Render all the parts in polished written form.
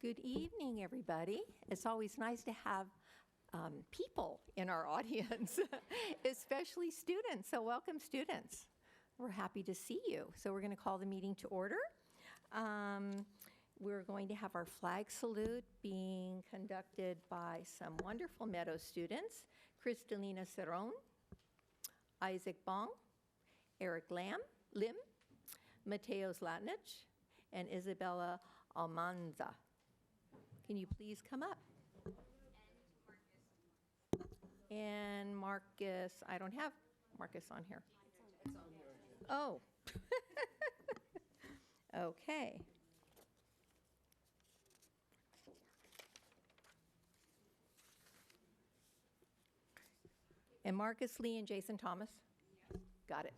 Good evening, everybody. It's always nice to have people in our audience, especially students. So welcome, students. We're happy to see you. So we're going to call the meeting to order. We're going to have our flag salute being conducted by some wonderful Meadows students, Kristalina Cerrone, Isaac Bong, Eric Lim, Mateos Latnich, and Isabella Almanza. Can you please come up? And Marcus, I don't have Marcus on here. It's on here. Oh. Okay. And Marcus Lee and Jason Thomas? Yes. Got it.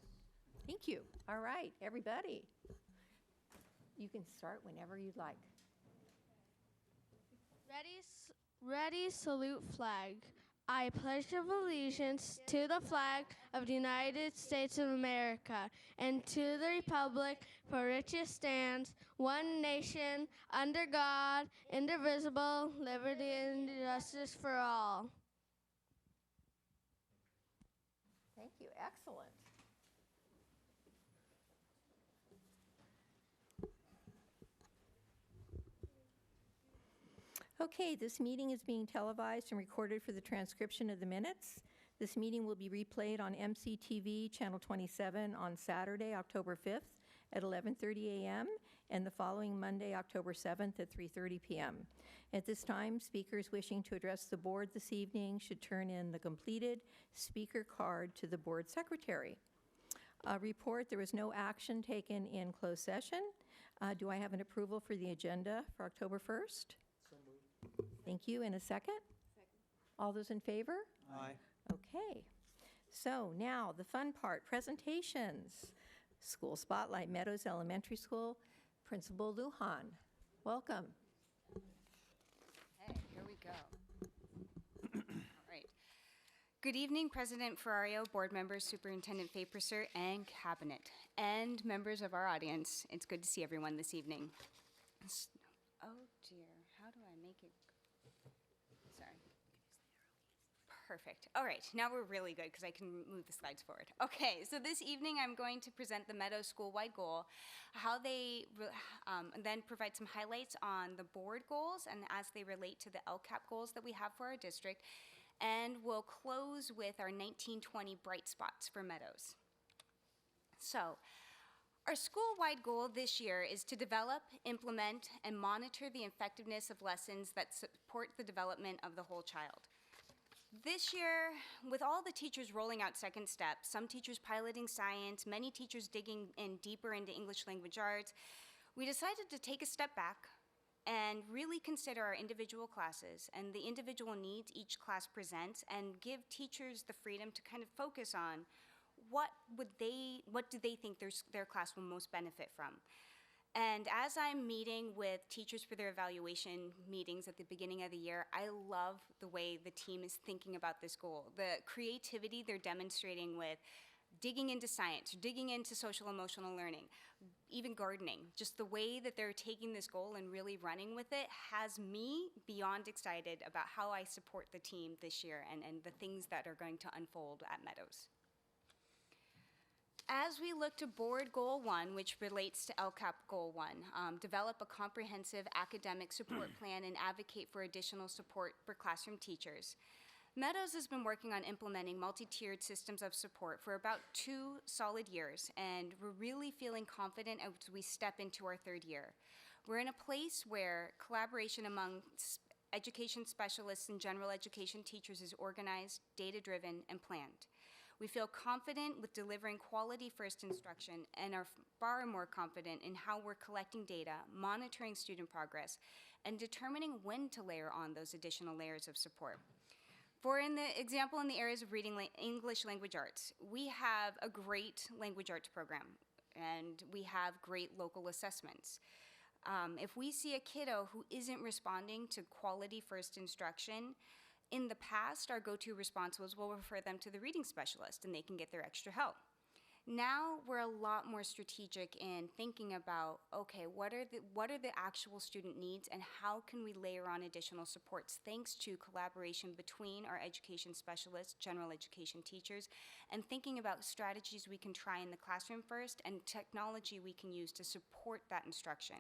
Thank you. All right, everybody. You can start whenever you'd like. Ready, salute flag. I pledge of allegiance to the flag of the United States of America and to the republic for which it stands, one nation, under God, indivisible, liberty and justice for all. Thank you. Excellent. Okay, this meeting is being televised and recorded for the transcription of the minutes. This meeting will be replayed on MCTV Channel 27 on Saturday, October 5th at 11:30 a.m. and the following Monday, October 7th at 3:30 p.m. At this time, speakers wishing to address the board this evening should turn in the completed speaker card to the board secretary. Report, there was no action taken in closed session. Do I have an approval for the agenda for October 1st? So moved. Thank you. In a second? Second. All those in favor? Aye. Okay. So now the fun part, presentations. School Spotlight, Meadows Elementary School, Principal Lujan. Welcome. Hey, here we go. All right. Good evening, President Ferrario, board members, Superintendent Faperser, and Cabinet, and members of our audience. It's good to see everyone this evening. Oh dear, how do I make it? Sorry. Perfect. All right, now we're really good because I can move the slides forward. Okay, so this evening I'm going to present the Meadows School-wide goal, how they, and then provide some highlights on the board goals and as they relate to the LCAP goals that we have for our district, and we'll close with our 1920 bright spots for Meadows. So, our school-wide goal this year is to develop, implement, and monitor the effectiveness of lessons that support the development of the whole child. This year, with all the teachers rolling out second steps, some teachers piloting science, many teachers digging in deeper into English language arts, we decided to take a step back, and really consider our individual classes and the individual needs each class presents, and give teachers the freedom to kind of focus on what do they think their class will most benefit from. And as I'm meeting with teachers for their evaluation meetings at the beginning of the year, I love the way the team is thinking about this goal. The creativity they're demonstrating with digging into science, digging into social emotional learning, even gardening. Just the way that they're taking this goal and really running with it has me beyond excited about how I support the team this year and the things that are going to unfold at Meadows. As we look to Board Goal 1, which relates to LCAP Goal 1, develop a comprehensive academic support plan and advocate for additional support for classroom teachers. Meadows has been working on implementing multi-tiered systems of support for about 2 solid years, and we're really feeling confident as we step into our 3rd year. We're in a place where collaboration among education specialists and general education teachers is organized, data-driven, and planned. We feel confident with delivering quality first instruction and are far more confident in how we're collecting data, monitoring student progress, and determining when to layer on those additional layers of support. For example, in the areas of reading English language arts, we have a great language arts program, and we have great local assessments. If we see a kiddo who isn't responding to quality first instruction, in the past, our go-to response was, we'll refer them to the reading specialist and they can get their extra help. Now we're a lot more strategic in thinking about, okay, what are the actual student needs and how can we layer on additional supports thanks to collaboration between our education specialists, general education teachers, and thinking about strategies we can try in the classroom first and technology we can use to support that instruction.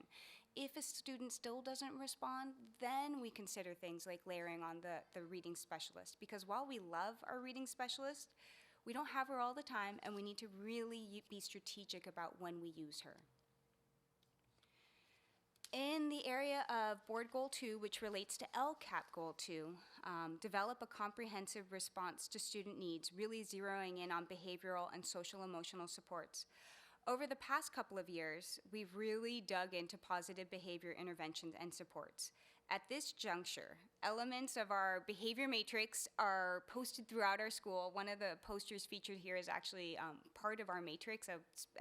If a student still doesn't respond, then we consider things like layering on the reading specialist, because while we love our reading specialist, we don't have her all the time, and we need to really be strategic about when we use her. In the area of Board Goal 2, which relates to LCAP Goal 2, develop a comprehensive response to student needs, really zeroing in on behavioral and social emotional supports. Over the past couple of years, we've really dug into positive behavior interventions and supports. At this juncture, elements of our behavior matrix are posted throughout our school. One of the posters featured here is actually part of our matrix of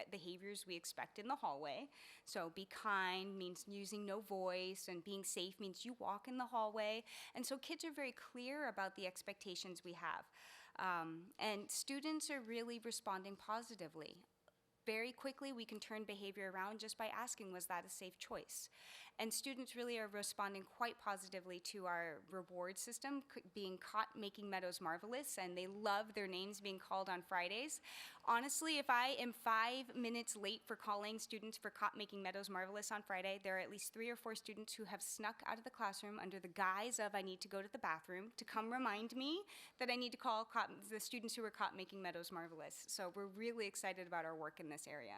behaviors we expect in the hallway. So be kind means using no voice, and being safe means you walk in the hallway. And so kids are very clear about the expectations we have. And students are really responding positively. Very quickly, we can turn behavior around just by asking, was that a safe choice? And students really are responding quite positively to our reward system, being caught making Meadows marvelous, and they love their names being called on Fridays. Honestly, if I am 5 minutes late for calling students for caught making Meadows marvelous on Friday, there are at least 3 or 4 students who have snuck out of the classroom under the guise of I need to go to the bathroom to come remind me that I need to call the students who were caught making Meadows marvelous. So we're really excited about our work in this area.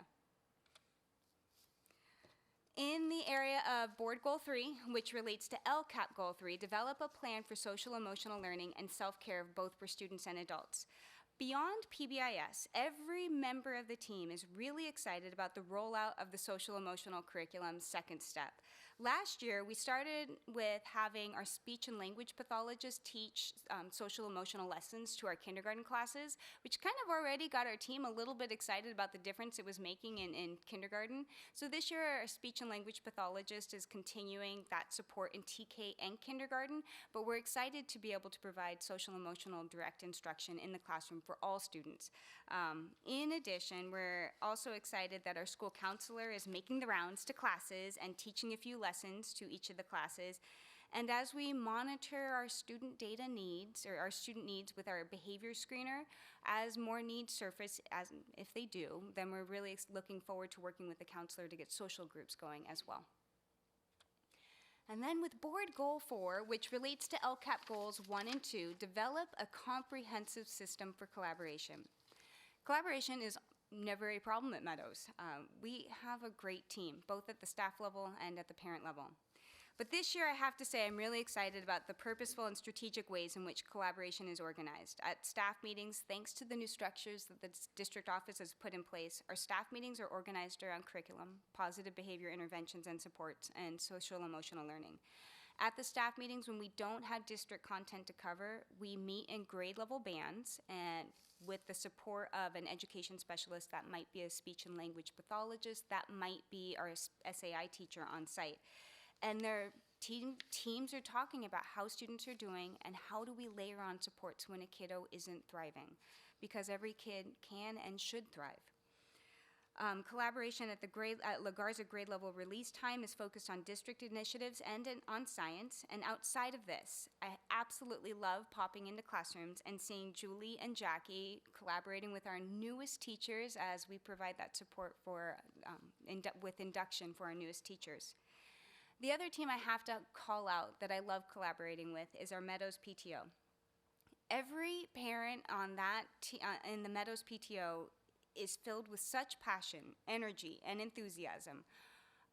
In the area of Board Goal 3, which relates to LCAP Goal 3, develop a plan for social emotional learning and self-care both for students and adults. Beyond PBIS, every member of the team is really excited about the rollout of the social emotional curriculum's second step. Last year, we started with having our speech and language pathologists teach social emotional lessons to our kindergarten classes, which kind of already got our team a little bit excited about the difference it was making in kindergarten. So this year, our speech and language pathologist is continuing that support in TK and kindergarten, but we're excited to be able to provide social emotional direct instruction in the classroom for all students. In addition, we're also excited that our school counselor is making the rounds to classes and teaching a few lessons to each of the classes. And as we monitor our student data needs, or our student needs with our behavior screener, as more needs surface, as if they do, then we're really looking forward to working with the counselor to get social groups going as well. And then with Board Goal 4, which relates to LCAP Goals 1 and 2, develop a comprehensive system for collaboration. Collaboration is never a problem at Meadows. We have a great team, both at the staff level and at the parent level. But this year, I have to say, I'm really excited about the purposeful and strategic ways in which collaboration is organized. At staff meetings, thanks to the new structures that the district office has put in place, our staff meetings are organized around curriculum, positive behavior interventions and supports, and social emotional learning. At the staff meetings, when we don't have district content to cover, we meet in grade level bands and with the support of an education specialist. That might be a speech and language pathologist, that might be our SAI teacher on site. And their teams are talking about how students are doing and how do we layer on supports when a kiddo isn't thriving, because every kid can and should thrive. Collaboration at La Garza grade level release time is focused on district initiatives and on science. And outside of this, I absolutely love popping into classrooms and seeing Julie and Jackie collaborating with our newest teachers as we provide that support for with induction for our newest teachers. The other team I have to call out that I love collaborating with is our Meadows Pto. Every parent on that in the Meadows Pto is filled with such passion, energy, and enthusiasm.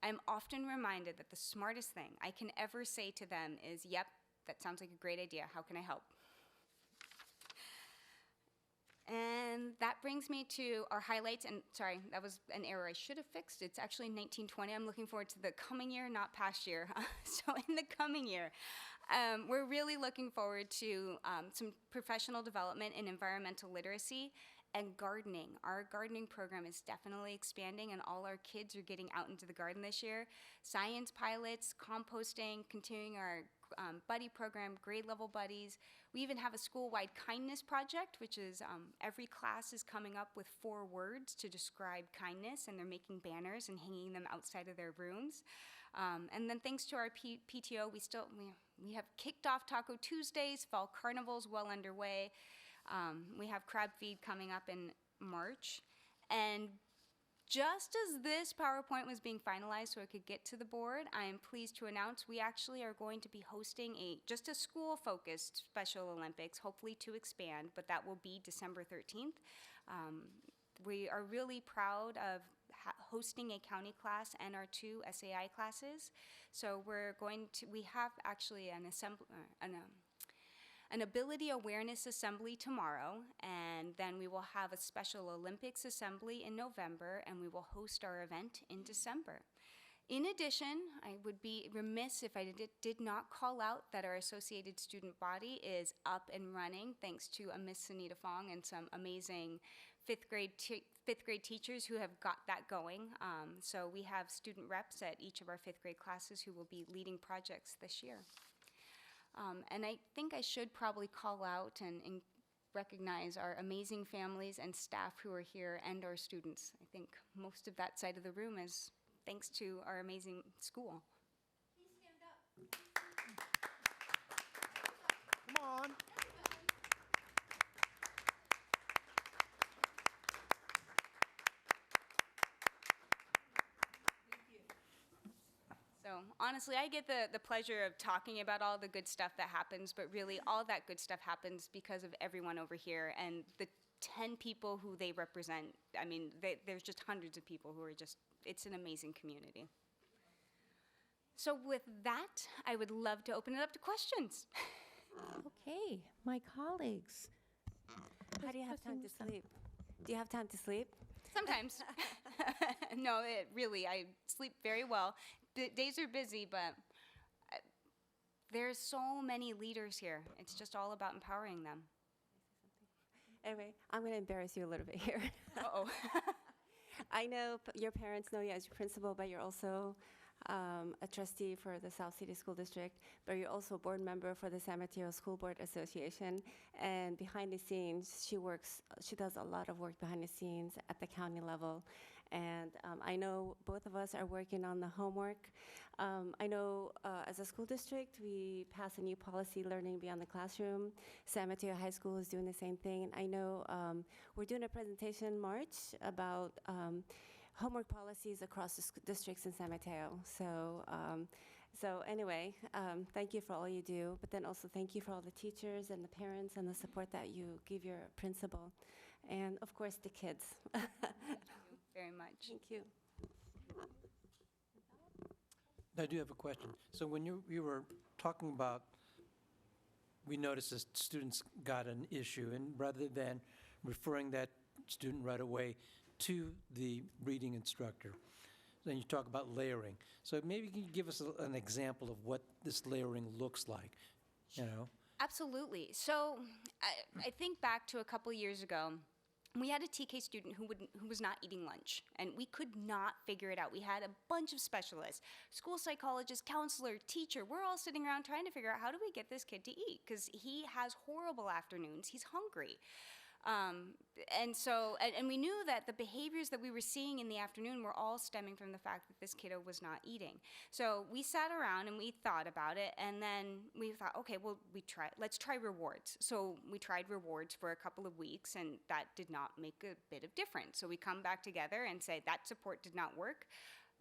I'm often reminded that the smartest thing I can ever say to them is, "Yep, that sounds like a great idea. How can I help?" And that brings me to our highlights, and sorry, that was an error I should have fixed. It's actually 1920. I'm looking forward to the coming year, not past year. So in the coming year, we're really looking forward to some professional development in environmental literacy and gardening. Our gardening program is definitely expanding, and all our kids are getting out into the garden this year. Science pilots, composting, continuing our buddy program, grade level buddies. We even have a school-wide kindness project, which is every class is coming up with 4 words to describe kindness, and they're making banners and hanging them outside of their rooms. And then thanks to our PTO, we have kicked off Taco Tuesdays, Fall Carnival's well underway. We have Crab Feed coming up in March. And just as this PowerPoint was being finalized so it could get to the board, I am pleased to announce we actually are going to be hosting just a school-focused Special Olympics, hopefully to expand, but that will be December 13th. We are really proud of hosting a county class and our 2 SAI classes. So we have actually an ability awareness assembly tomorrow, and then we will have a Special Olympics assembly in November, and we will host our event in December. In addition, I would be remiss if I did not call out that our associated student body is up and running thanks to Miss Sunita Fong and some amazing fifth grade teachers who have got that going. So we have student reps at each of our 5th grade classes who will be leading projects this year. And I think I should probably call out and recognize our amazing families and staff who are here and our students. I think most of that side of the room is thanks to our amazing school. Please stand up. Come on. So honestly, I get the pleasure of talking about all the good stuff that happens, but really all that good stuff happens because of everyone over here and the 10 people who they represent. I mean, there's just hundreds of people who are it's an amazing community. So with that, I would love to open it up to questions. Okay, my colleagues. How do you have time to sleep? Do you have time to sleep? Sometimes. No, I sleep very well. Days are busy, but there's so many leaders here. It's just all about empowering them. Anyway, I'm going to embarrass you a little bit here. Uh-oh. I know your parents know you as your principal, but you're also a trustee for the South City School District, but you're also a board member for the San Mateo School Board Association. And behind the scenes, she does a lot of work behind the scenes at the county level. And I know both of us are working on the homework. I know as a school district, we passed a new policy, learning beyond the classroom. San Mateo High School is doing the same thing. And I know we're doing a presentation in March about homework policies across the districts in San Mateo. So anyway, thank you for all you do, but then also thank you for all the teachers and the parents and the support that you give your principal. And of course, the kids. Very much. Thank you. I do have a question. So when you were talking about, we noticed that students got an issue, and rather than referring that student right away to the reading instructor, then you talk about layering. So maybe can you give us an example of what this layering looks like, you know? Absolutely. So I think back to a couple years ago. We had a TK student who was not eating lunch, and we could not figure it out. We had a bunch of specialists, school psychologist, counselor, teacher. We're all sitting around trying to figure out, how do we get this kid to eat? Because he has horrible afternoons. He's hungry. And we knew that the behaviors that we were seeing in the afternoon were all stemming from the fact that this kiddo was not eating. So we sat around and we thought about it, and then we thought, okay, well, let's try rewards. So we tried rewards for a couple of weeks, and that did not make a bit of difference. So we come back together and say, that support did not work.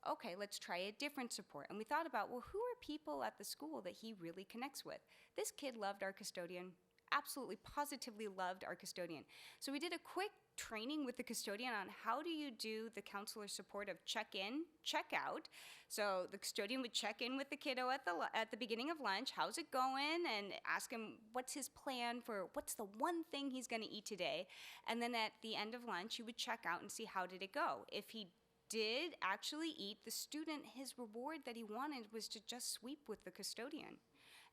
Okay, let's try a different support. And we thought about, well, who are people at the school that he really connects with? This kid loved our custodian, absolutely positively loved our custodian. So we did a quick training with the custodian on how do you do the counselor support of check in, check out. So the custodian would check in with the kiddo at the beginning of lunch, how's it going, and ask him what's his plan for what's the one thing he's going to eat today. And then at the end of lunch, you would check out and see how did it go. If he did actually eat, the student, his reward that he wanted was to just sweep with the custodian.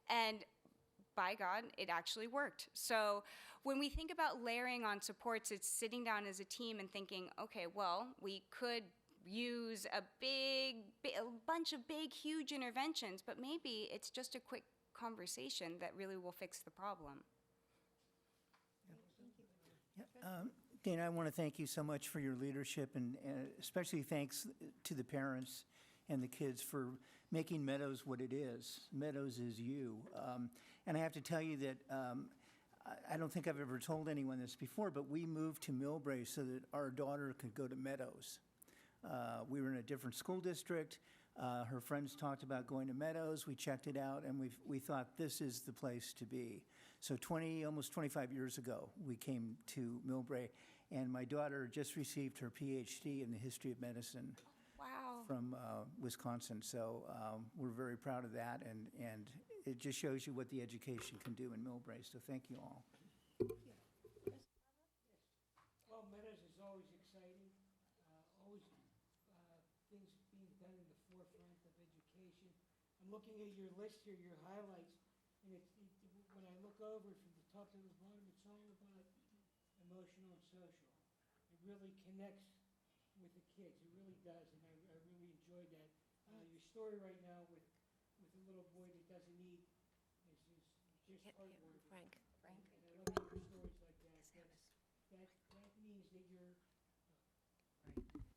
And by God, it actually worked. So when we think about layering on supports, it's sitting down as a team and thinking, okay, well, we could use a bunch of big, huge interventions, but maybe it's just a quick conversation that really will fix the problem. Dana, I want to thank you so much for your leadership, and especially thanks to the parents and the kids for making Meadows what it is. Meadows is you. And I have to tell you that I don't think I've ever told anyone this before, but we moved to Millbrae so that our daughter could go to Meadows. We were in a different school district. Her friends talked about going to Meadows. We checked it out, and we thought this is the place to be. So almost 25 years ago, we came to Millbrae, and my daughter just received her PhD in the history of medicine. Wow. From Wisconsin. So we're very proud of that, and it just shows you what the education can do in Millbrae. So thank you all. Well, Meadows is always exciting, always things being done in the forefront of education. I'm looking at your list here, your highlights, and when I look over from the top to the bottom, it's all about emotional and social. It really connects with the kids. It really does, and I really enjoyed that. Your story right now with the little boy that doesn't eat is just heartwarming. Frank. And I love your stories like that.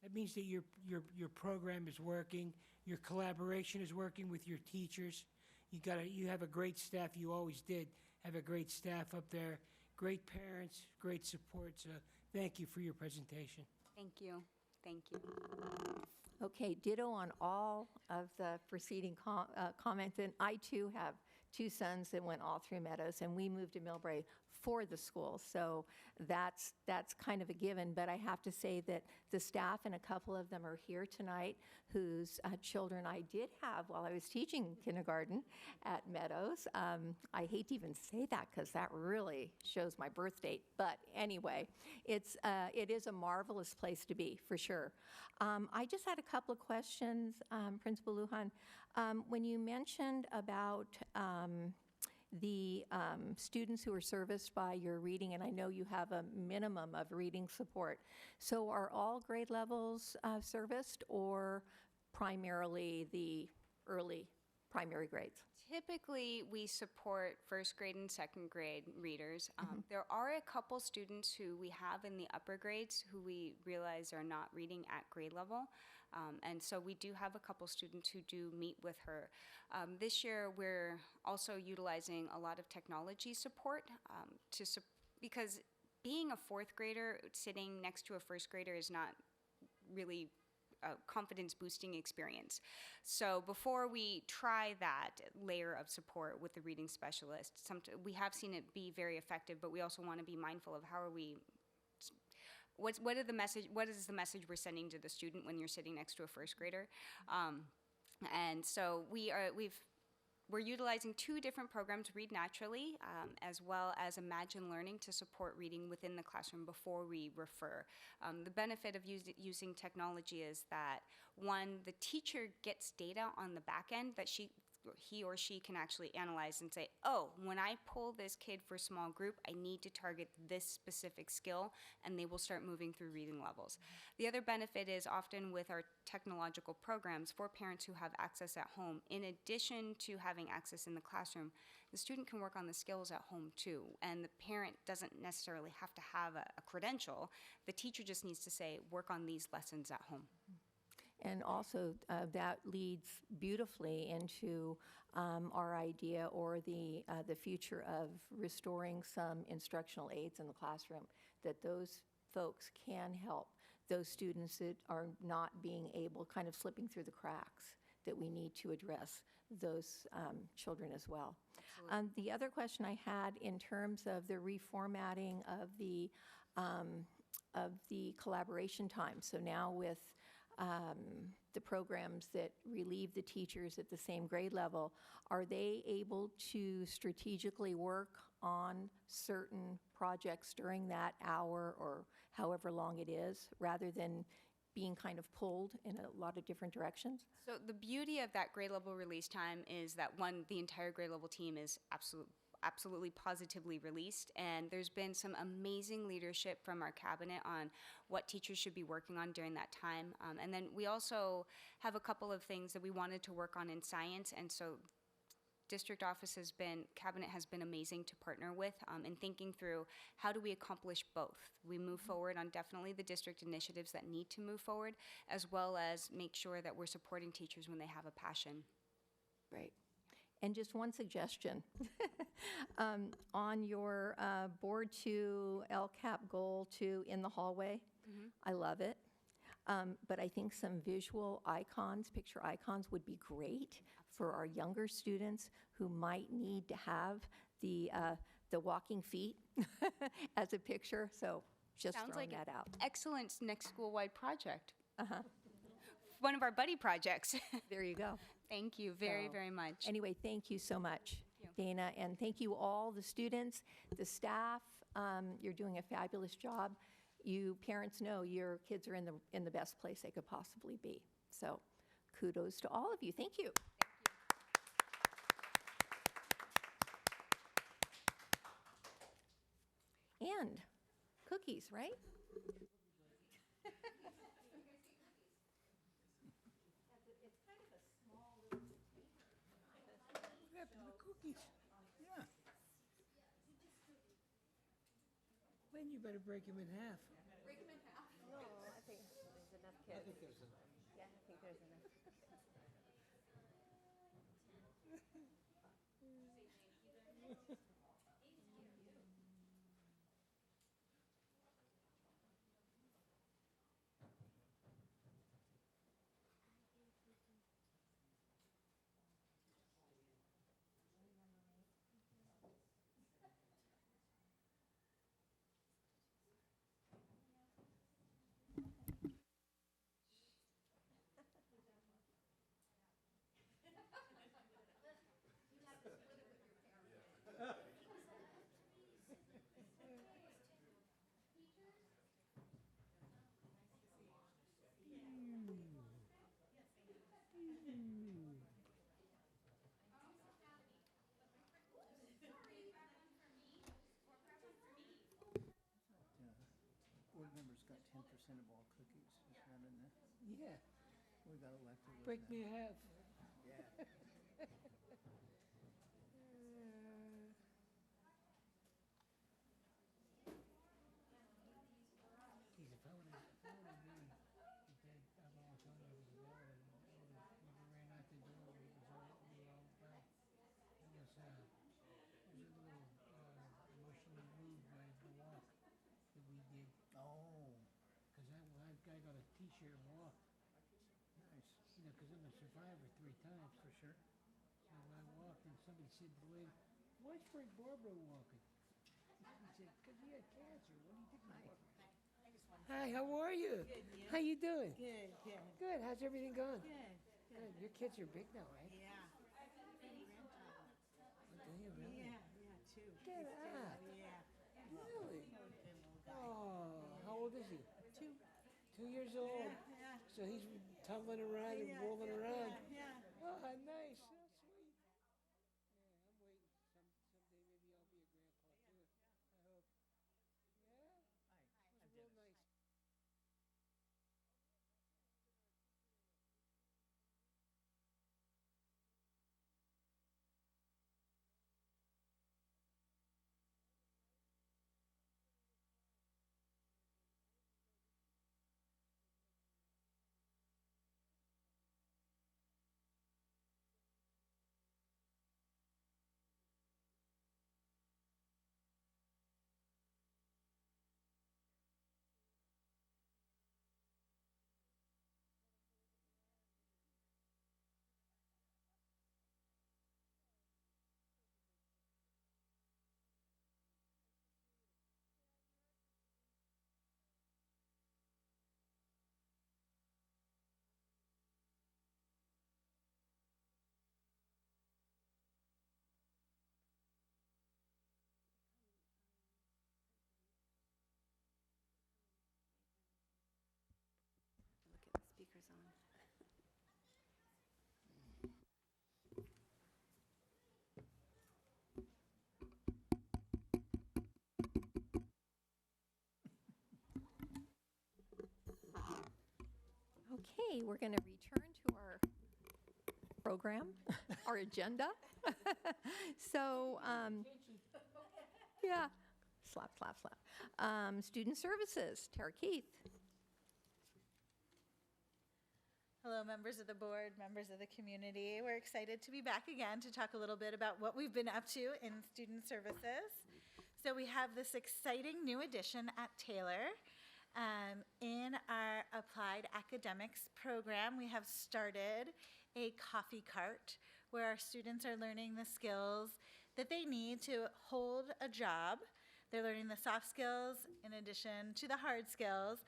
That means that your program is working. Your collaboration is working with your teachers. You have a great staff. You always did have a great staff up there. Great parents, great support. So thank you for your presentation. Thank you. Thank you. Okay, ditto on all of the preceding comments. And I, too, have two sons that went all through Meadows, and we moved to Millbrae for the school. So that's kind of a given. But I have to say that the staff, and a couple of them are here tonight, whose children I did have while I was teaching kindergarten at Meadows. I hate to even say that because that really shows my birth date. But anyway, it is a marvelous place to be, for sure. I just had a couple of questions, Principal Lujan. When you mentioned about the students who are serviced by your reading, and I know you have a minimum of reading support. So are all grade levels serviced, or primarily the early primary grades? Typically, we support first grade and second grade readers. There are a couple students who we have in the upper grades who we realize are not reading at grade level. And so we do have a couple students who do meet with her. This year, we're also utilizing a lot of technology support because being a fourth grader sitting next to a first grader is not really a confidence boosting experience. So before we try that layer of support with the reading specialist, we have seen it be very effective, but we also want to be mindful of what is the message we're sending to the student when you're sitting next to a first grader. And so we're utilizing 2 different programs, Read Naturally, as well as Imagine Learning, to support reading within the classroom before we refer. The benefit of using technology is that, one, the teacher gets data on the back end that he or she can actually analyze and say, oh, when I pull this kid for small group, I need to target this specific skill, and they will start moving through reading levels. The other benefit is often with our technological programs for parents who have access at home, in addition to having access in the classroom, the student can work on the skills at home too, and the parent doesn't necessarily have to have a credential. The teacher just needs to say, work on these lessons at home. And also, that leads beautifully into our idea, or the future of restoring some instructional aids in the classroom, that those folks can help those students that are not being able, kind of slipping through the cracks, that we need to address those children as well. The other question I had, in terms of the reformatting of the collaboration time, so now with the programs that relieve the teachers at the same grade level, are they able to strategically work on certain projects during that hour or however long it is, rather than being kind of pulled in a lot of different directions? So the beauty of that grade level release time is that, one, the entire grade level team is absolutely positively released, and there's been some amazing leadership from our cabinet on what teachers should be working on during that time. And then we also have a couple of things that we wanted to work on in science, and so cabinet has been amazing to partner with in thinking through, how do we accomplish both? We move forward on definitely the district initiatives that need to move forward, as well as make sure that we're supporting teachers when they have a passion. Great. And just one suggestion. On your Board 2 LCAP Goal 2 in the hallway, I love it. But I think some visual icons, picture icons, would be great for our younger students who might need to have the walking feet as a picture. So just Sounds throwing like that out. Excellent next school-wide project. One of our buddy projects. There you go. Thank you very, So, very much. Anyway, thank you so much, Thank you. Dana, and thank you all, the students, the staff. You're doing a fabulous job. You parents know your kids are in the best place they could possibly be. So kudos to all of you. Thank you. And cookies, right? What happened to the cookies? Yeah. Then you better break them in half. No, I think there's enough kids. Yeah, I think there's enough. Board members got 10% of all cookies. Is that in there? Yeah, We got elected. with break that. me in half. Yeah. Geez, if I would've known that Dad Avalantoni was available, I would've ran out the door when it was all back. It was a little emotionally moved by the walk that we did, Oh, because I got a T-shirt walk, nice. you know, because I'm a survivor 3 times. For sure. So I walked, and somebody said to the lady, "Why's Frank Barbara walking?" He said, "Because he had cancer. What do you think he's walking?" Hi, how are you? Good, How you doing? Good, good. Good. How's everything going? Good. Good. Your kids are big now, right? Yeah. Do you really? Yeah, two. Get out. Yeah. Really? Little guy. Oh, how old is he? 2. 2 years old. Yeah. So he's tumbling around and rolling around. Yeah. Oh, nice. So sweet. Yeah, I'm waiting. Someday maybe I'll be a grandpa too. I hope. Yeah? That's real nice. Look at the speakers on. Okay, we're going to return to our program, our agenda. So, yeah, slap, slap, slap. Student services, Tara Keith. Hello, members of the board, members of the community. We're excited to be back again to talk a little bit about what we've been up to in student services. So we have this exciting new addition at Taylor. In our applied academics program, we have started a coffee cart where our students are learning the skills that they need to hold a job. They're learning the soft skills in addition to the hard skills.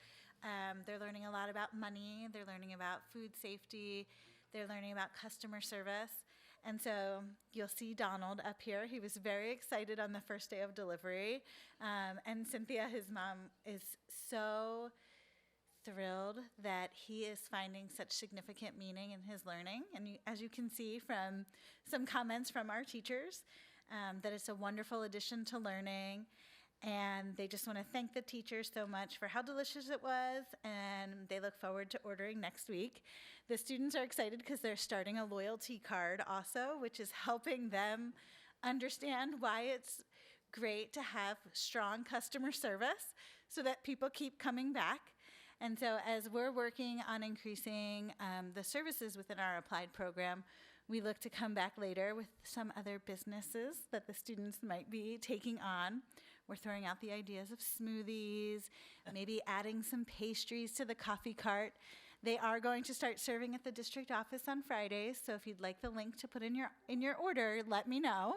They're learning a lot about money. They're learning about food safety. They're learning about customer service. And so you'll see Donald up here. He was very excited on the first day of delivery. And Cynthia, his mom, is so thrilled that he is finding such significant meaning in his learning. And as you can see from some comments from our teachers, that it's a wonderful addition to learning. And they just want to thank the teachers so much for how delicious it was, and they look forward to ordering next week. The students are excited because they're starting a loyalty card also, which is helping them understand why it's great to have strong customer service so that people keep coming back. And so as we're working on increasing the services within our applied program, we look to come back later with some other businesses that the students might be taking on. We're throwing out the ideas of smoothies, maybe adding some pastries to the coffee cart. They are going to start serving at the district office on Fridays, so if you'd like the link to put in your order, let me know.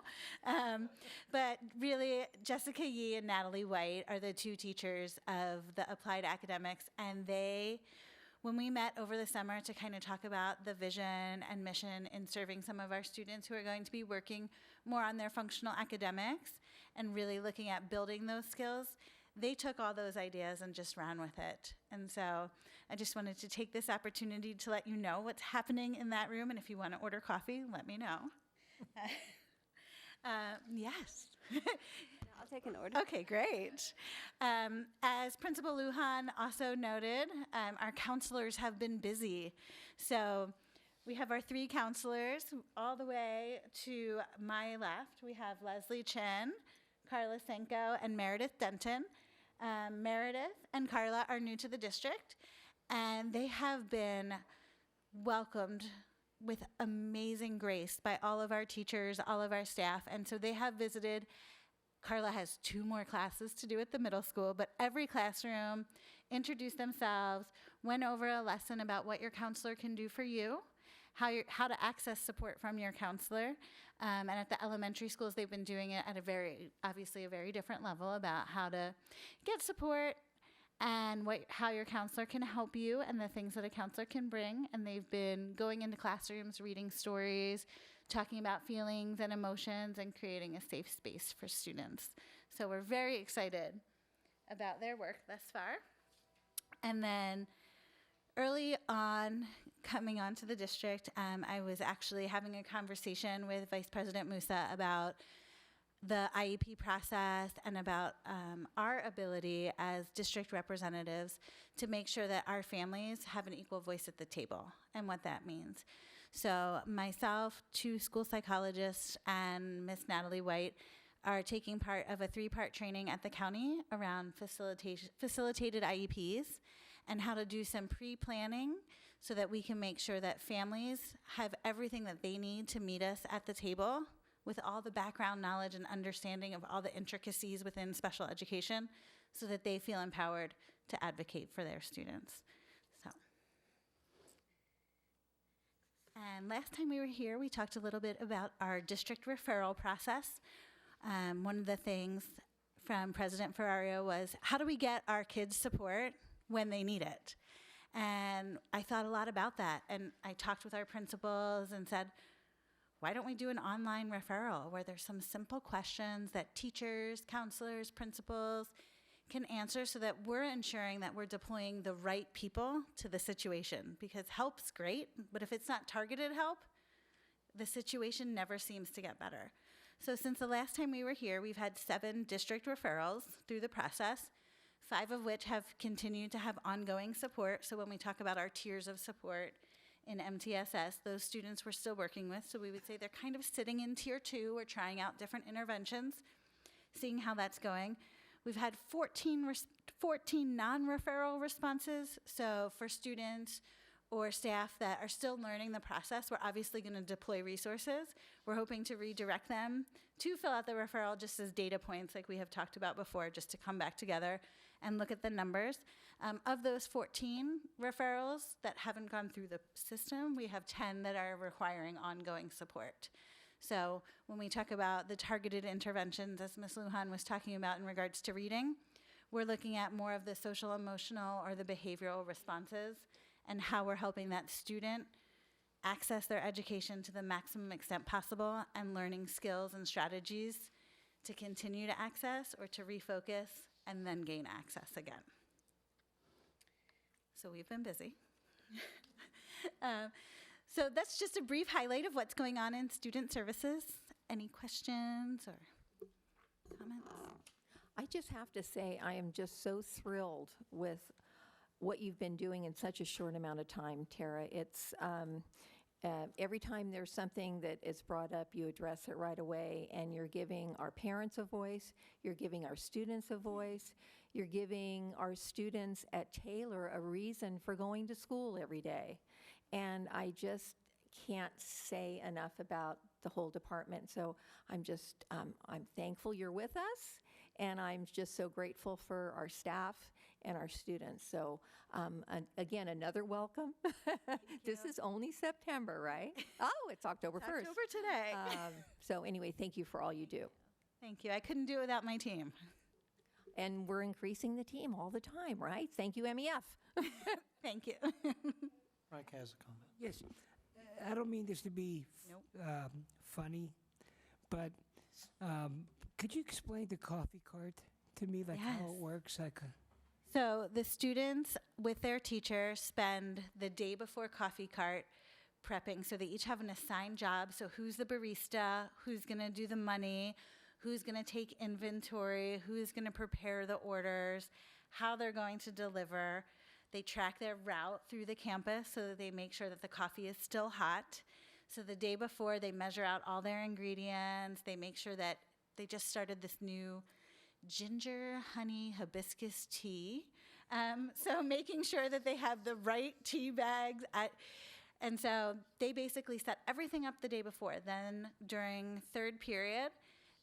But really, Jessica Yee and Natalie White are the two teachers of the applied academics, and when we met over the summer to kind of talk about the vision and mission in serving some of our students who are going to be working more on their functional academics and really looking at building those skills, they took all those ideas and just ran with it. And so I just wanted to take this opportunity to let you know what's happening in that room, and if you want to order coffee, let me know. Yes. I'll take an order. Okay, great. As Principal Lujan also noted, our counselors have been busy. So we have our 3 counselors all the way to my left. We have Leslie Chen, Carla Senko, and Meredith Denton. Meredith and Carla are new to the district, and they have been welcomed with amazing grace by all of our teachers, all of our staff, and so they have visited. Carla has 2 more classes to do at the middle school, but every classroom introduced themselves, went over a lesson about what your counselor can do for you, how to access support from your counselor. And at the elementary schools, they've been doing it at obviously a very different level about how to get support and how your counselor can help you and the things that a counselor can bring. And they've been going into classrooms, reading stories, talking about feelings and emotions, and creating a safe space for students. So we're very excited about their work thus far. And then early on, coming onto the district, I was actually having a conversation with Vice President Musa about the IEP process and about our ability as district representatives to make sure that our families have an equal voice at the table and what that means. So myself, 2 school psychologists, and Miss Natalie White are taking part of a 3-part training at the county around facilitated IEPs and how to do some pre-planning so that we can make sure that families have everything that they need to meet us at the table with all the background knowledge and understanding of all the intricacies within special education so that they feel empowered to advocate for their students. So. And last time we were here, we talked a little bit about our district referral process. One of the things from President Ferrario was, how do we get our kids support when they need it? And I thought a lot about that. And I talked with our principals and said, why don't we do an online referral where there's some simple questions that teachers, counselors, principals can answer so that we're ensuring that we're deploying the right people to the situation? Because help's great, but if it's not targeted help, the situation never seems to get better. So since the last time we were here, we've had 7 district referrals through the process, 5 of which have continued to have ongoing support. So when we talk about our tiers of support in MTSS, those students we're still working with, so we would say they're kind of sitting in tier 2. We're trying out different interventions, seeing how that's going. We've had 14 non-referral responses. So for students or staff that are still learning the process, we're obviously going to deploy resources. We're hoping to redirect them to fill out the referral just as data points like we have talked about before, just to come back together and look at the numbers. Of those 14 referrals that haven't gone through the system, we have 10 that are requiring ongoing support. So when we talk about the targeted interventions, as Ms. Lujan was talking about in regards to reading, we're looking at more of the social, emotional, or the behavioral responses and how we're helping that student access their education to the maximum extent possible and learning skills and strategies to continue to access or to refocus and then gain access again. So we've been busy. So that's just a brief highlight of what's going on in student services. Any questions or comments? I just have to say, I am just so thrilled with what you've been doing in such a short amount of time, Tara. It's every time there's something that is brought up, you address it right away, and you're giving our parents a voice, you're giving our students a voice, you're giving our students at Taylor a reason for going to school every day. And I just can't say enough about the whole department. So I'm just, I'm thankful you're with us, and I'm just so grateful for our staff and our students. So again, another welcome. This is only September, right? Oh, it's October 1st. October today. So anyway, thank you for all you do. Thank you. I couldn't do it without my team. And we're increasing the team all the time, right? Thank you, MEF. Thank you. Mike has a comment. Yes, I don't mean this to be funny, but could you explain the coffee cart to me, like how it works? So the students with their teacher spend the day before coffee cart prepping. So they each have an assigned job. So who's the barista, who's going to do the money, who's going to take inventory, who's going to prepare the orders, how they're going to deliver. They track their route through the campus so that they make sure that the coffee is still hot. So the day before, they measure out all their ingredients. They make sure that they just started this new ginger, honey, hibiscus tea. So making sure that they have the right tea bags. And so they basically set everything up the day before. Then during third period,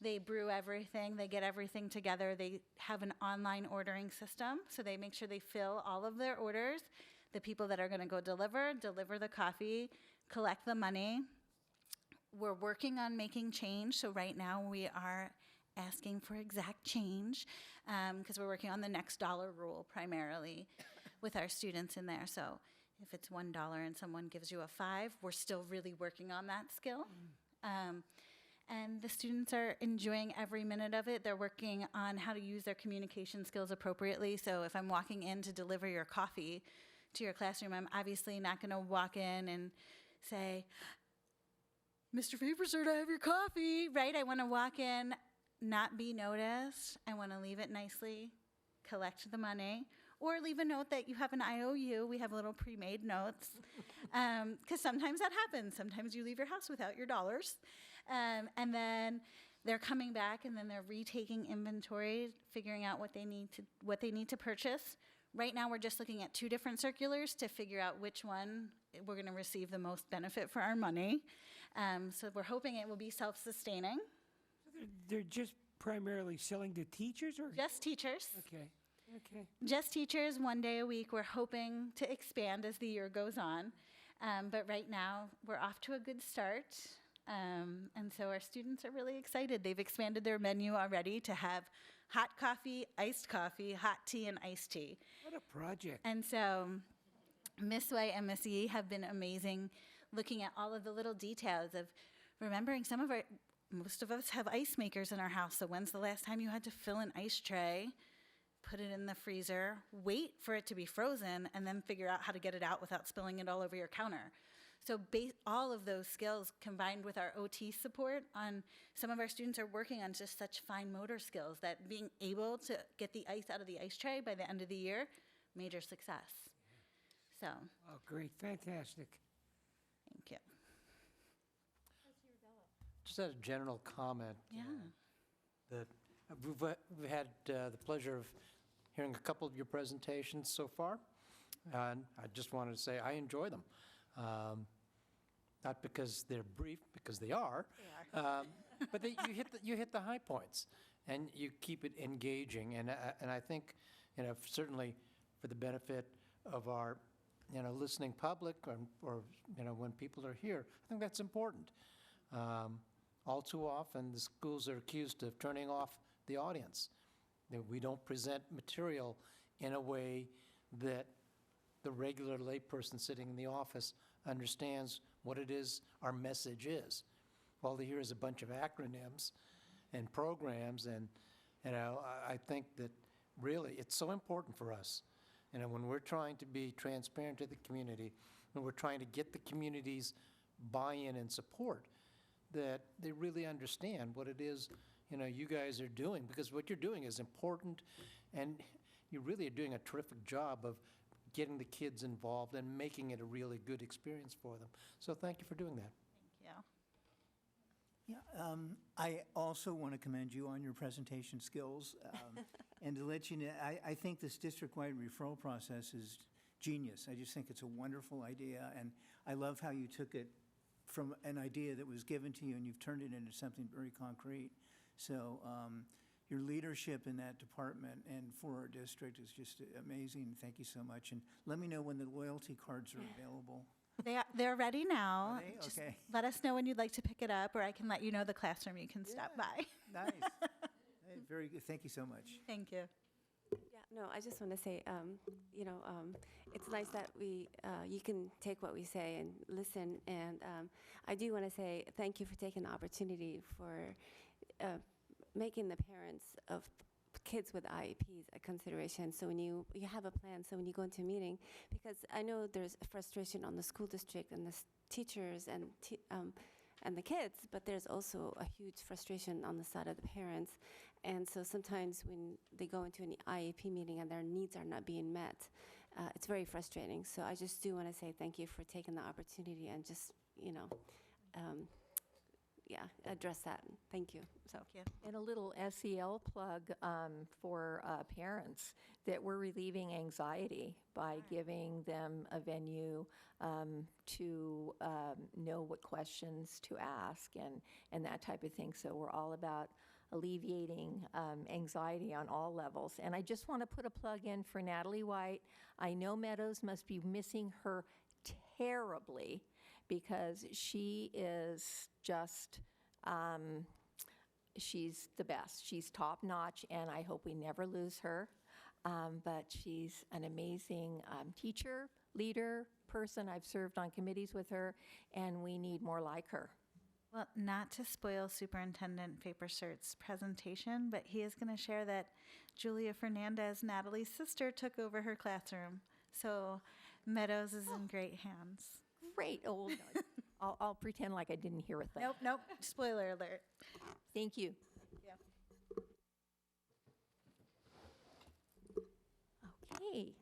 they brew everything, they get everything together. They have an online ordering system, so they make sure they fill all of their orders. The people that are going to go deliver the coffee, collect the money. We're working on making change, so right now we are asking for exact change because we're working on the next dollar rule primarily with our students in there. So if it's $1 and someone gives you a 5, we're still really working on that skill. And the students are enjoying every minute of it. They're working on how to use their communication skills appropriately. So if I'm walking in to deliver your coffee to your classroom, I'm obviously not going to walk in and say, Mr. Favor, sir, to have your coffee, right? I want to walk in, not be noticed. I want to leave it nicely, collect the money, or leave a note that you have an IOU. We have little pre-made notes, because sometimes that happens. Sometimes you leave your house without your dollars. And then they're coming back, and then they're retaking inventory, figuring out what they need to purchase. Right now, we're just looking at 2 different circulars to figure out which one we're going to receive the most benefit for our money. So we're hoping it will be self-sustaining. They're just primarily selling to teachers, or? Just teachers. Okay, okay. Just teachers, 1 day a week. We're hoping to expand as the year goes on. But right now, we're off to a good start. And so our students are really excited. They've expanded their menu already to have hot coffee, hot tea, and iced tea. What a project. And so Miss Way and Miss E have been amazing, looking at all of the little details of remembering most of us have ice makers in our house. So when's the last time you had to fill an ice tray, put it in the freezer, wait for it to be frozen, and then figure out how to get it out without spilling it all over your counter? So all of those skills combined with our OT support some of our students are working on just such fine motor skills that being able to get the ice out of the ice tray by the end of the year, major success. So, Oh, great, fantastic. thank you. Just a general comment. Yeah. That we've had the pleasure of hearing a couple of your presentations so far, and I just wanted to say I enjoy them. Not because they're brief, because they are. But you hit the high points, and you keep it engaging. And I think, certainly for the benefit of our, listening public, or when people are here, I think that's important. All too often, the schools are accused of turning off the audience. That we don't present material in a way that the regular layperson sitting in the office understands what it is our message is. All they hear is a bunch of acronyms and programs, and I think that really it's so important for us. When we're trying to be transparent to the community, when we're trying to get the community's buy-in and support, that they really understand what it is you guys are doing, because what you're doing is important, and you really are doing a terrific job of getting the kids involved and making it a really good experience for them. So thank you for doing that. Thank you. Yeah, I also want to commend you on your presentation skills. And to let you know, I think this district-wide referral process is genius. I just think it's a wonderful idea, and I love how you took it from an idea that was given to you and you've turned it into something very concrete. So your leadership in that department and for our district is just amazing. Thank you so much. And let me know when the loyalty cards are available. They're ready now. Are they? Just Okay. let us know when you'd like to pick it up, or I can let you know the classroom you can stop by. Nice. Hey, very good. Thank you so much. Thank you. Yeah, no, I just want to say, it's nice that you can take what we say and listen. And I do want to say thank you for taking the opportunity for making the parents of kids with IEPs a consideration. So when you have a plan, so when you go into a meeting, because I know there's frustration on the school district and the teachers and the kids, but there's also a huge frustration on the side of the parents. And so sometimes when they go into an IEP meeting and their needs are not being met, it's very frustrating. So I just do want to say thank you for taking the opportunity and just, address that. Thank you. So. Thank you. And a little SEL plug for parents, that we're relieving anxiety by giving them a venue to know what questions to ask and that type of thing. So we're all about alleviating anxiety on all levels. And I just want to put a plug in for Natalie White. I know Meadows must be missing her terribly, because she is just she's the best. She's top-notch, and I hope we never lose her. But she's an amazing teacher, leader, person. I've served on committees with her, and we need more like her. Well, not to spoil Superintendent Fapershirt's presentation, but he is going to share that Julia Fernandez, Natalie's sister, took over her classroom. So Meadows is in great hands. Great. Oh, no. I'll pretend like I didn't hear a thing. Nope. Spoiler alert. Thank you. Yeah. Okay.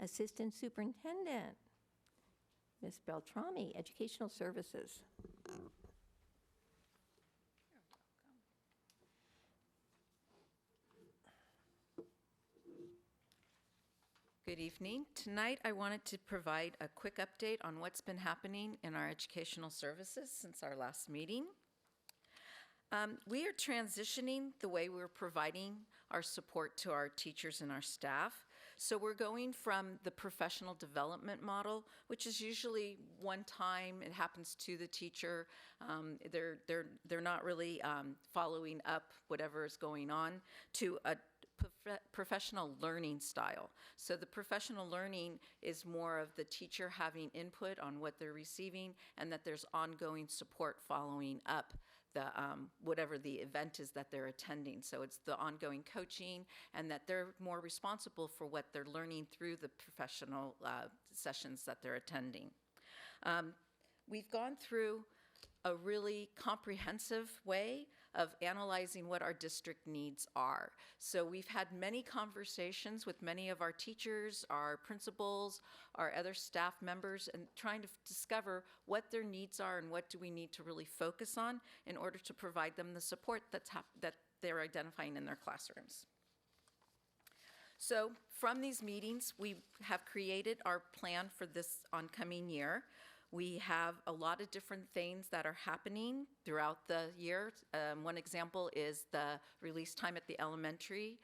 Assistant Superintendent, Ms. Beltrami, Educational Services. Good evening. Tonight, I wanted to provide a quick update on what's been happening in our educational services since our last meeting. We are transitioning the way we're providing our support to our teachers and our staff. So we're going from the professional development model, which is usually one time, it happens to the teacher. They're not really following up whatever is going on, to a professional learning style. So the professional learning is more of the teacher having input on what they're receiving, and that there's ongoing support following up the whatever the event is that they're attending. So it's the ongoing coaching, and that they're more responsible for what they're learning through the professional sessions that they're attending. We've gone through a really comprehensive way of analyzing what our district needs are. So we've had many conversations with many of our teachers, our principals, our other staff members, and trying to discover what their needs are and what do we need to really focus on in order to provide them the support that they're identifying in their classrooms. So from these meetings, we have created our plan for this oncoming year. We have a lot of different things that are happening throughout the year. One example is the release time at the elementary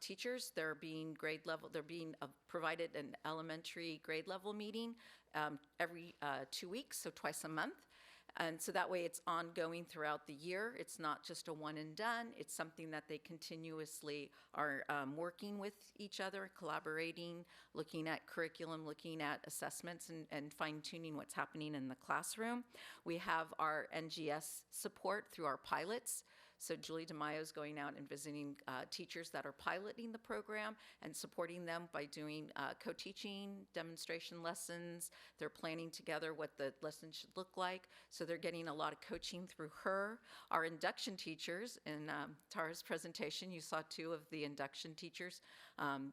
teachers. They're being provided an elementary grade level meeting every 2 weeks, so twice a month. And so that way it's ongoing throughout the year. It's not just a one and done. It's something that they continuously are working with each other, collaborating, looking at curriculum, looking at assessments, and fine-tuning what's happening in the classroom. We have our NGS support through our pilots. So Julie DeMaio is going out and visiting teachers that are piloting the program and supporting them by doing co-teaching, demonstration lessons. They're planning together what the lesson should look like. So they're getting a lot of coaching through her. Our induction teachers, in Tara's presentation, you saw 2 of the induction teachers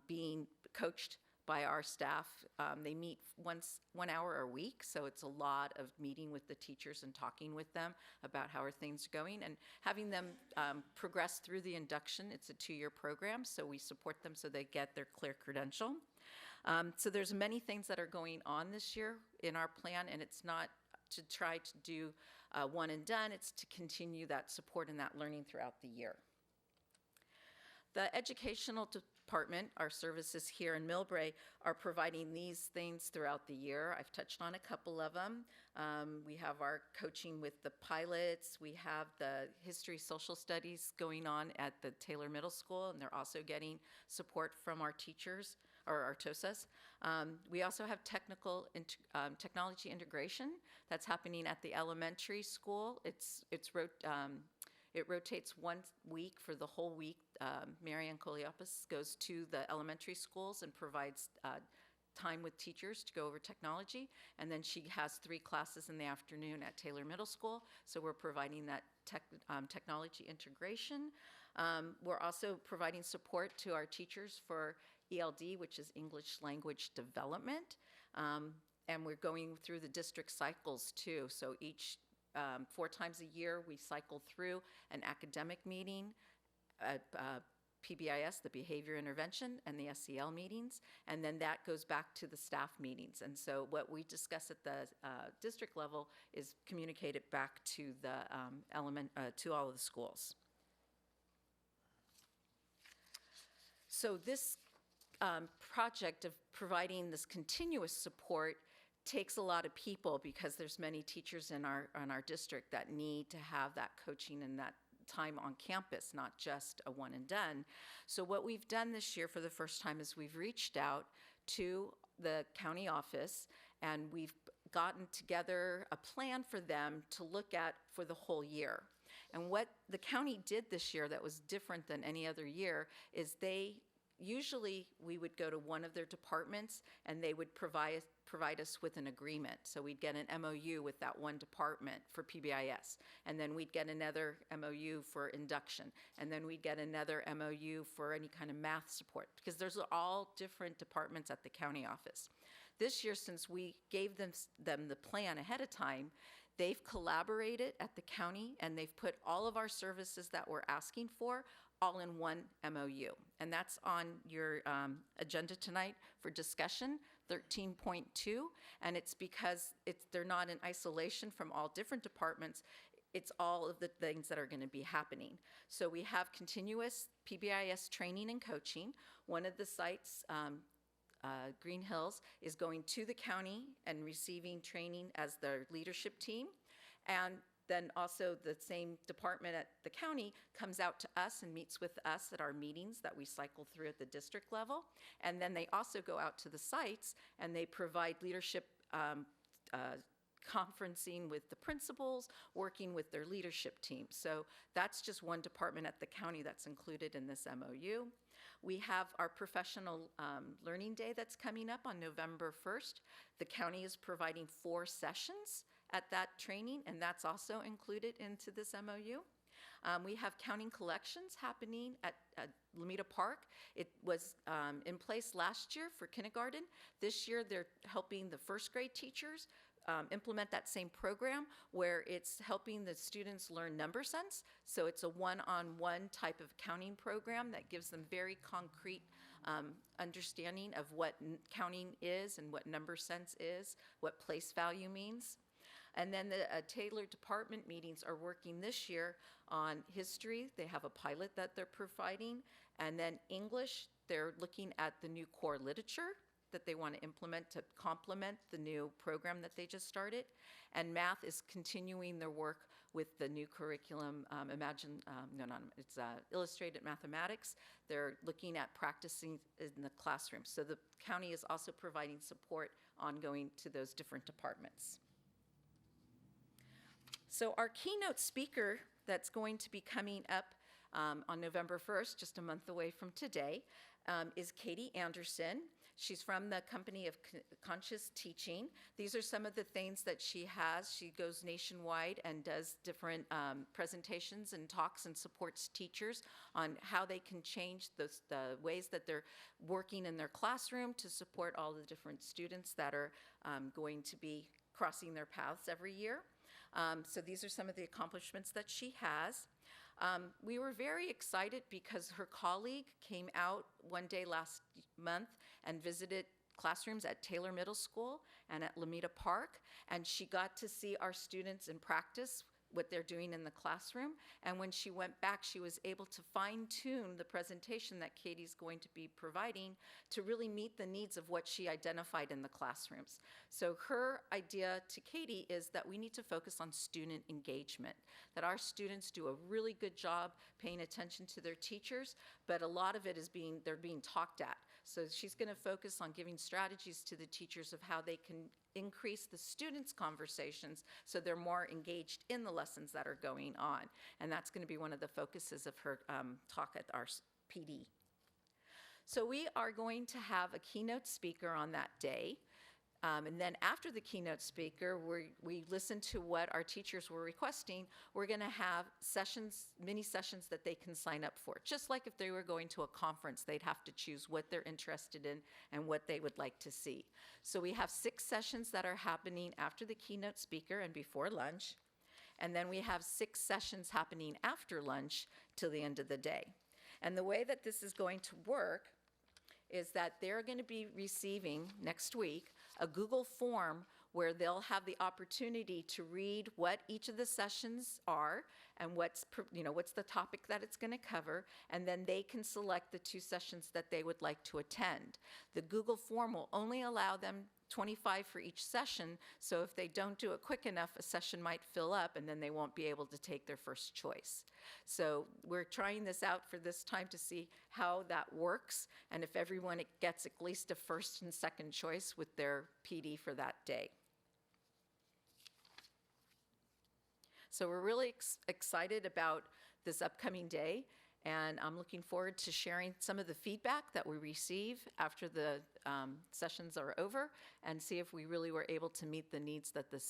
being coached by our staff. They meet 1 hour a week, so it's a lot of meeting with the teachers and talking with them about how are things going and having them progress through the induction. It's a 2-year program, so we support them so they get their clear credential. So there's many things that are going on this year in our plan, and it's not to try to do one and done, it's to continue that support and that learning throughout the year. The educational department, our services here in Millbrae, are providing these things throughout the year. I've touched on a couple of them. We have our coaching with the pilots. We have the history social studies going on at the Taylor Middle School, and they're also getting support from our teachers, or our TOSAs. We also have technology integration that's happening at the elementary school. It rotates 1 week for the whole week. Marianne Koliopis goes to the elementary schools and provides time with teachers to go over technology. And then she has 3 classes in the afternoon at Taylor Middle School. So we're providing that technology integration. We're also providing support to our teachers for ELD, which is English Language Development. And we're going through the district cycles too. So each 4 times a year, we cycle through an academic meeting, PBIS, the Behavior Intervention, and the SEL meetings, and then that goes back to the staff meetings. And so what we discuss at the district level is communicated back to the to all of the schools. So this project of providing this continuous support takes a lot of people, because there's many teachers in our district that need to have that coaching and that time on campus, not just a one and done. So what we've done this year for the first time is we've reached out to the county office, and we've gotten together a plan for them to look at for the whole year. And what the county did this year that was different than any other year is usually we would go to one of their departments and they would provide us with an agreement. So we'd get an MOU with that one department for PBIS, and then we'd get another MOU for induction, and then we'd get another MOU for any kind of math support, because there's all different departments at the county office. This year, since we gave them the plan ahead of time, they've collaborated at the county, and they've put all of our services that we're asking for all in one MOU. And that's on your agenda tonight for discussion, 13.2. And it's because they're not in isolation from all different departments. It's all of the things that are going to be happening. So we have continuous PBIS training and coaching. One of the sites, Green Hills, is going to the county and receiving training as their leadership team. And then also the same department at the county comes out to us and meets with us at our meetings that we cycle through at the district level. And then they also go out to the sites and they provide leadership conferencing with the principals, working with their leadership team. So that's just one department at the county that's included in this MOU. We have our professional learning day that's coming up on November 1st. The county is providing 4 sessions at that training, and that's also included into this MOU. We have counting collections happening at Lomita Park. It was in place last year for kindergarten. This year they're helping the first grade teachers implement that same program where it's helping the students learn number sense. So it's a one-on-one type of counting program that gives them very concrete understanding of what counting is and what number sense is, what place value means. And then the tailored department meetings are working this year on history. They have a pilot that they're providing. And then English, they're looking at the new core literature that they want to implement to complement the new program that they just started. And math is continuing their work with the new curriculum, Illustrated Mathematics. They're looking at practicing in the classroom. So the county is also providing support ongoing to those different departments. So our keynote speaker that's going to be coming up on November 1st, just a month away from today, is Katie Anderson. She's from the Company of Conscious Teaching. These are some of the things that she has. She goes nationwide and does different presentations and talks and supports teachers on how they can change the ways that they're working in their classroom to support all the different students that are going to be crossing their paths every year. So these are some of the accomplishments that she has. We were very excited because her colleague came out one day last month and visited classrooms at Taylor Middle School and at Lomita Park, and she got to see our students in practice what they're doing in the classroom. And when she went back, she was able to fine-tune the presentation that Katie's going to be providing to really meet the needs of what she identified in the classrooms. So her idea to Katie is that we need to focus on student engagement, that our students do a really good job paying attention to their teachers, but a lot of it is they're being talked at. So she's going to focus on giving strategies to the teachers of how they can increase the students' conversations so they're more engaged in the lessons that are going on. And that's going to be one of the focuses of her talk at our PD. So we are going to have a keynote speaker on that day. And then after the keynote speaker, we listen to what our teachers were requesting. We're going to have sessions, mini sessions that they can sign up for. Just like if they were going to a conference, they'd have to choose what they're interested in and what they would like to see. So we have 6 sessions that are happening after the keynote speaker and before lunch. And then we have 6 sessions happening after lunch till the end of the day. And the way that this is going to work is that they're going to be receiving next week a Google form where they'll have the opportunity to read what each of the sessions are and what's the topic that it's going to cover, and then they can select the 2 sessions that they would like to attend. The Google form will only allow them 25 for each session, so if they don't do it quick enough, a session might fill up, and then they won't be able to take their first choice. So we're trying this out for this time to see how that works, and if everyone gets at least a first and second choice with their PD for that day. So we're really excited about this upcoming day, and I'm looking forward to sharing some of the feedback that we receive after the sessions are over, and see if we really were able to meet the needs that the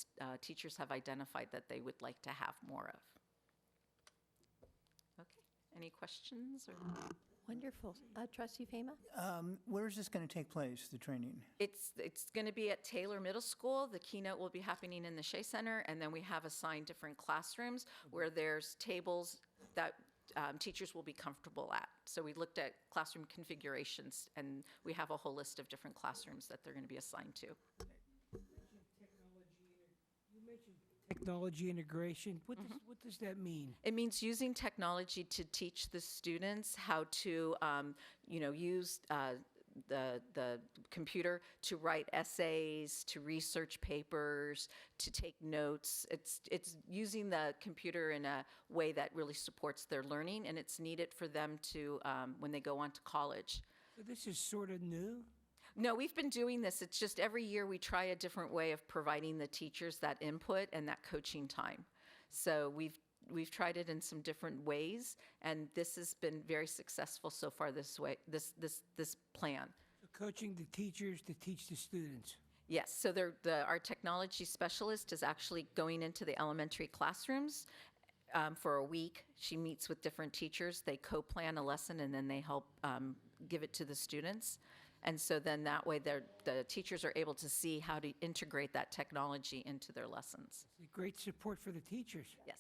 teachers have identified that they would like to have more of. Okay, any questions? Or? Wonderful. Trustee Fama? Where is this going to take place, the training? It's going to be at Taylor Middle School. The keynote will be happening in the Shea Center, and then we have assigned different classrooms where there's tables that teachers will be comfortable at. So we looked at classroom configurations, and we have a whole list of different classrooms that they're going to be assigned to. You mentioned technology integration. What does that mean? It means using technology to teach the students how to, use the computer to write essays, to research papers, to take notes. It's using the computer in a way that really supports their learning, and it's needed for them to when they go on to college. So this is sort of new? No, we've been doing this. It's just every year we try a different way of providing the teachers that input and that coaching time. So we've tried it in some different ways, and this has been very successful so far this plan. So coaching the teachers to teach the students. Yes, so our technology specialist is actually going into the elementary classrooms for a week. She meets with different teachers. They co-plan a lesson, and then they help give it to the students. And so then that way the teachers are able to see how to integrate that technology into their lessons. It's a great support for the teachers. Yes.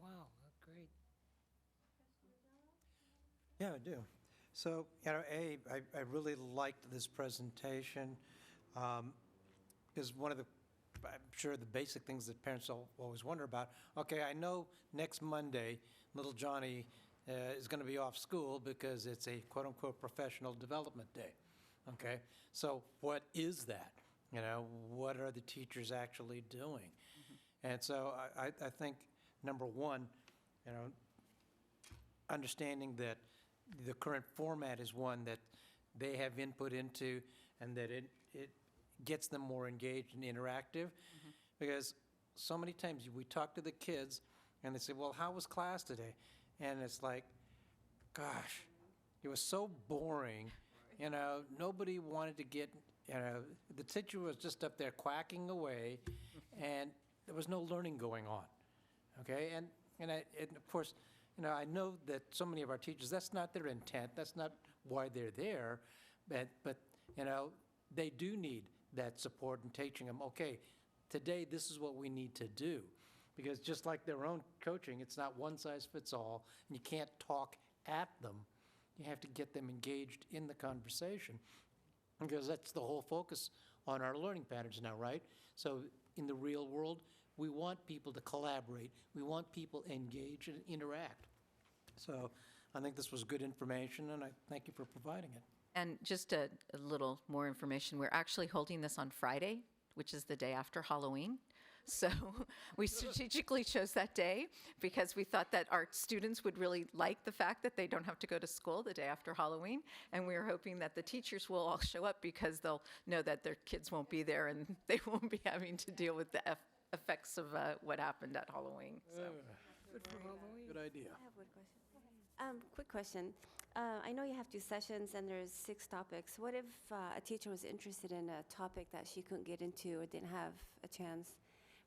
Wow, that's great. Yeah, I do. So, I really liked this presentation because one of I'm sure the basic things that parents always wonder about, okay, I know next Monday, little Johnny is going to be off school because it's a quote-unquote professional development day, okay? So what is that? What are the teachers actually doing? And so I think, number one, understanding that the current format is one that they have input into and that it gets them more engaged and interactive. Because so many times we talk to the kids and they say, well, how was class today? And it's like, gosh, it was so boring. Nobody wanted to get, the teacher was just up there quacking away, and there was no learning going on. Okay, and of course, I know that so many of our teachers, that's not their intent. That's not why they're there. But they do need that support in teaching them. Okay, today this is what we need to do. Because just like their own coaching, it's not one size fits all, and you can't talk at them. You have to get them engaged in the conversation, because that's the whole focus on our learning patterns now, right? So in the real world, we want people to collaborate. We want people engage and interact. So I think this was good information, and I thank you for providing it. And just a little more information, we're actually holding this on Friday, which is the day after Halloween. So we strategically chose that day because we thought that our students would really like the fact that they don't have to go to school the day after Halloween. And we are hoping that the teachers will all show up because they'll know that their kids won't be there and they won't be having to deal with the effects of what happened at Halloween. So. Good for Halloween. Good idea. I have one question. Quick question. I know you have 2 sessions and there's 6 topics. What if a teacher was interested in a topic that she couldn't get into or didn't have a chance?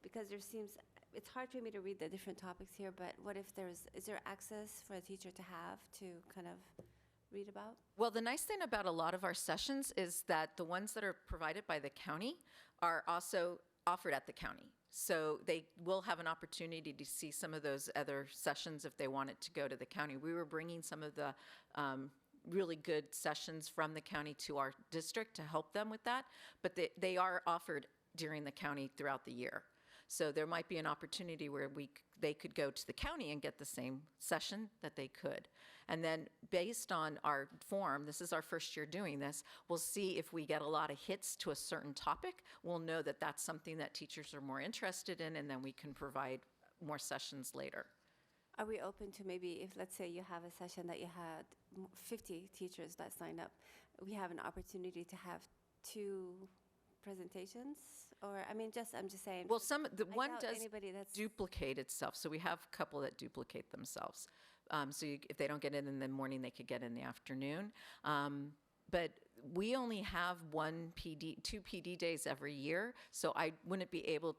Because it's hard for me to read the different topics here, but what if is there access for a teacher to have to kind of read about? Well, the nice thing about a lot of our sessions is that the ones that are provided by the county are also offered at the county. So they will have an opportunity to see some of those other sessions if they wanted to go to the county. We were bringing some of the really good sessions from the county to our district to help them with that, but they are offered during the county throughout the year. So there might be an opportunity where they could go to the county and get the same session that they could. And then based on our form, this is our first year doing this, we'll see if we get a lot of hits to a certain topic. We'll know that that's something that teachers are more interested in, and then we can provide more sessions later. Are we open to maybe if, let's say, you have a session that you had 50 teachers that signed up, we have an opportunity to have 2 presentations? Or, I mean, I'm just saying. Well, I one doubt does anybody that's duplicate itself. So we have a couple that duplicate themselves. If they don't get in the morning, they could get in the afternoon. But we only have 2 PD days every year, so we wouldn't be able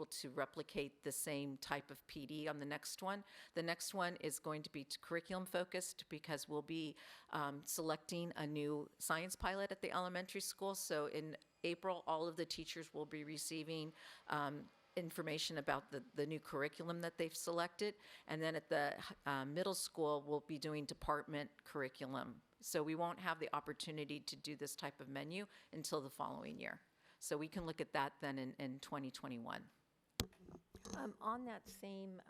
to replicate the same type of PD on the next one. The next one is going to be curriculum focused because we'll be selecting a new science pilot at the elementary school. So in April, all of the teachers will be receiving information about the new curriculum that they've selected. And then at the middle school, we'll be doing department curriculum. So we won't have the opportunity to do this type of menu until the following year. So we can look at that then in 2021. On that same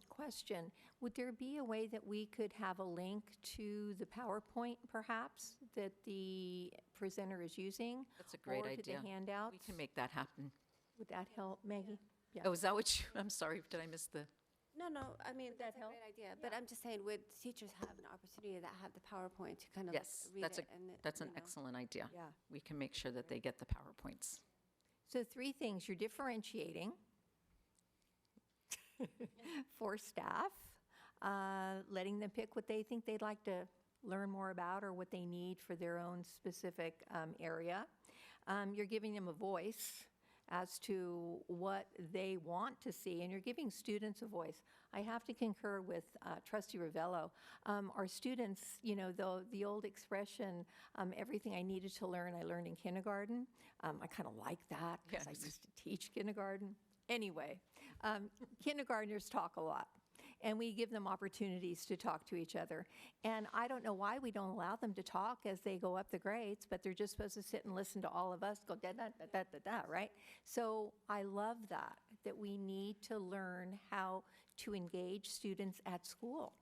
question, would there be a way that we could have a link to the PowerPoint, perhaps, that the presenter is using? That's a great or idea. to the handouts? We can make that happen. Would that help, Maggie? Yeah. Oh, is that what I'm sorry, did I miss the? No, I mean, that that's a help? great idea. But I'm just saying, would teachers have an opportunity that have the PowerPoint to kind of Yes, read that's it? And that's an you know. excellent idea. Yeah. We can make sure that they get the PowerPoints. So 3 things. You're differentiating for staff, letting them pick what they think they'd like to learn more about or what they need for their own specific area. You're giving them a voice as to what they want to see, and you're giving students a voice. I have to concur with Trustee Ravello. Our students, the old expression, everything I needed to learn, I learned in kindergarten. I kind of like that because I Yes. used to teach kindergarten. Anyway, kindergartners talk a lot, and we give them opportunities to talk to each other. And I don't know why we don't allow them to talk as they go up the grades, but they're just supposed to sit and listen to all of us go da-da-da-da-da-da, right? So I love that we need to learn how to engage students at school.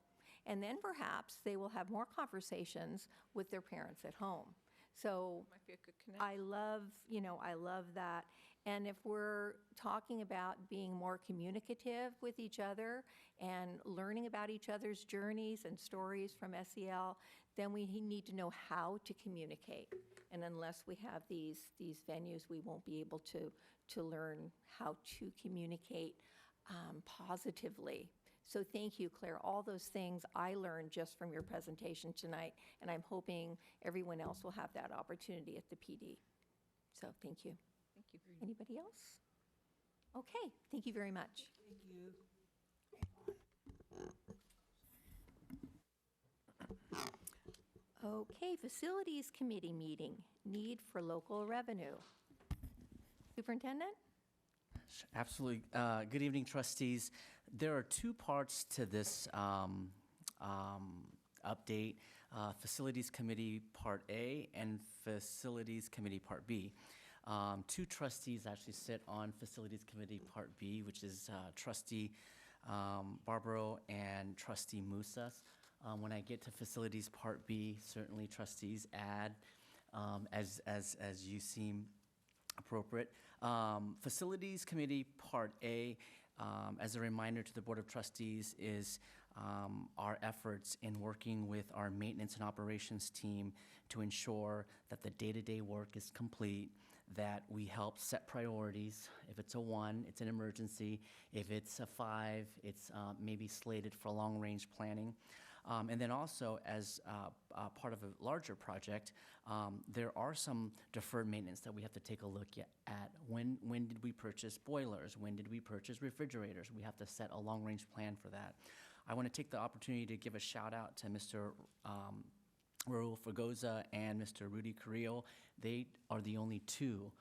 And then perhaps they will have more conversations with their parents at home. So Might be a good connect. I love that. And if we're talking about being more communicative with each other and learning about each other's journeys and stories from SEL, then we need to know how to communicate. And unless we have these venues, we won't be able to learn how to communicate positively. So thank you, Claire. All those things I learned just from your presentation tonight, and I'm hoping everyone else will have that opportunity at the PD. So thank you. Thank you. Anybody else? Okay, thank you very much. Thank you. Okay, Facilities Committee meeting, need for local revenue. Superintendent? Absolutely. Good evening, trustees. There are 2 parts to this update, Facilities Committee Part A and Facilities Committee Part B. 2 trustees actually sit on Facilities Committee Part B, which is Trustee Barbaro and Trustee Musas. When I get to Facilities Part B, certainly trustees add as you seem appropriate. Facilities Committee Part A, as a reminder to the Board of Trustees, is our efforts in working with our maintenance and operations team to ensure that the day-to-day work is complete, that we help set priorities. If it's a 1, it's an emergency. If it's a 5, it's maybe slated for long-range planning. And then also, as part of a larger project, there are some deferred maintenance that we have to take a look at. When did we purchase boilers? When did we purchase refrigerators? We have to set a long-range plan for that. I want to take the opportunity to give a shout out to Mr. Raul Fagoza and Mr. Rudy Carrillo. They are the only 2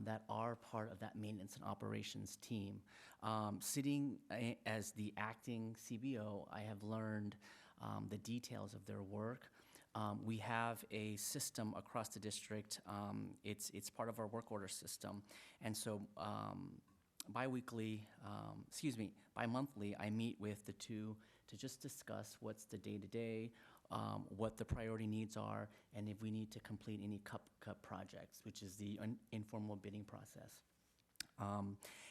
that are part of that maintenance and operations team. Sitting as the acting CBO, I have learned the details of their work. We have a system across the district. It's part of our work order system. And so bi-monthly, I meet with the two to just discuss what's the day-to-day, what the priority needs are, and if we need to complete any cup projects, which is the informal bidding process.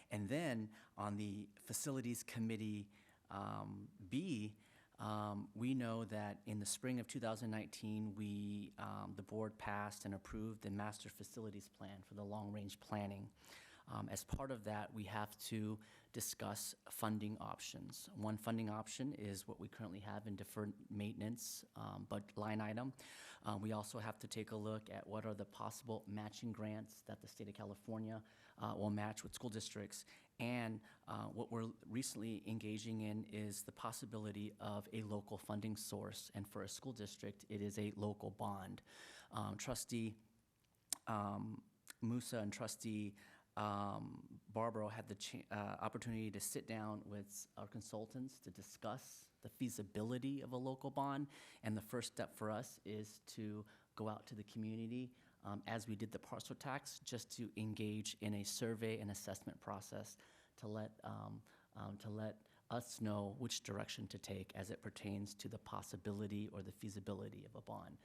And then on the Facilities Committee B, we know that in the spring of 2019, the board passed and approved the Master Facilities Plan for the long-range planning. As part of that, we have to discuss funding options. One funding option is what we currently have in deferred maintenance, but line item. We also have to take a look at what are the possible matching grants that the state of California will match with school districts. And what we're recently engaging in is the possibility of a local funding source. And for a school district, it is a local bond. Trustee Musa and Trustee Barbaro had the opportunity to sit down with our consultants to discuss the feasibility of a local bond. And the first step for us is to go out to the community, as we did the parcel tax, just to engage in a survey and assessment process to let us know which direction to take as it pertains to the possibility or the feasibility of a bond.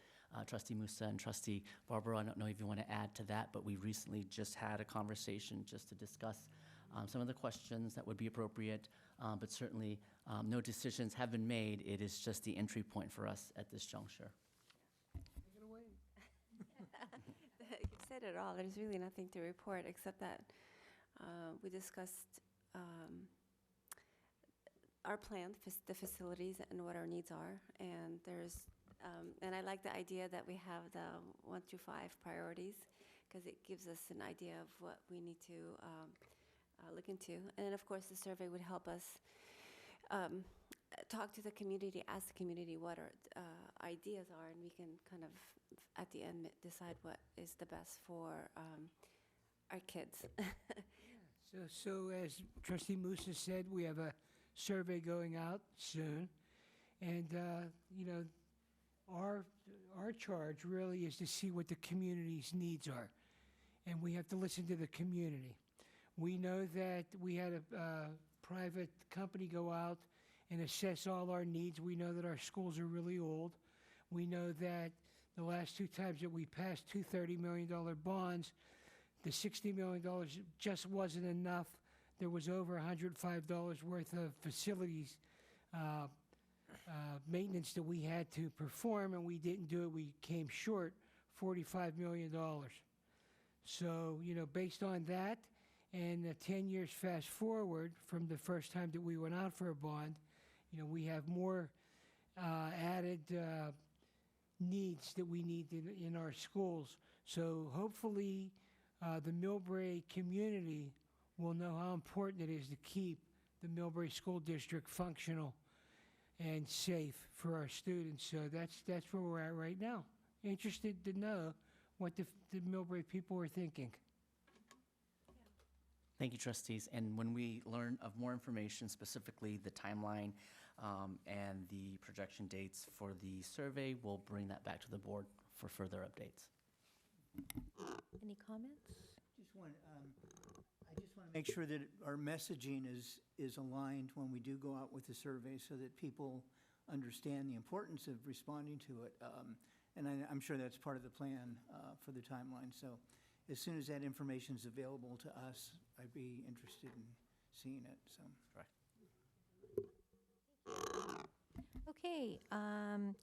Trustee Musa and Trustee Barbaro, I don't know if you want to add to that, but we recently just had a conversation just to discuss some of the questions that would be appropriate, but certainly no decisions have been made. It is just the entry point for us at this juncture. You said it all. There's really nothing to report except that we discussed our plan, the facilities, and what our needs are. And and I like the idea that we have the 1 through 5 priorities, because it gives us an idea of what we need to look into. And then, of course, the survey would help us talk to the community, ask the community what our ideas are, and we can kind of, at the end, decide what is the best for our kids. So as Trustee Musa said, we have a survey going out soon. And, our charge really is to see what the community's needs are. And we have to listen to the community. We know that we had a private company go out and assess all our needs. We know that our schools are really old. We know that the last 2 times that we passed two $30 million bonds, the $60 million just wasn't enough. There was over $105 worth of facilities maintenance that we had to perform, and we didn't do it. We came short $45 million. So, based on that, and 10 years fast forward from the first time that we went out for a bond, we have more added needs that we need in our schools. So hopefully the Millbrae community will know how important it is to keep the Millbrae School District functional and safe for our students. So that's where we're at right now. Interested to know what the Millbrae people are thinking. Thank you, trustees. And when we learn of more information, specifically the timeline and the projection dates for the survey, we'll bring that back to the board for further updates. Any comments? I just want to make sure that our messaging is aligned when we do go out with the survey, so that people understand the importance of responding to it. And I'm sure that's part of the plan for the timeline. So as soon as that information is available to us, I'd be interested in seeing it. So. Correct. Okay,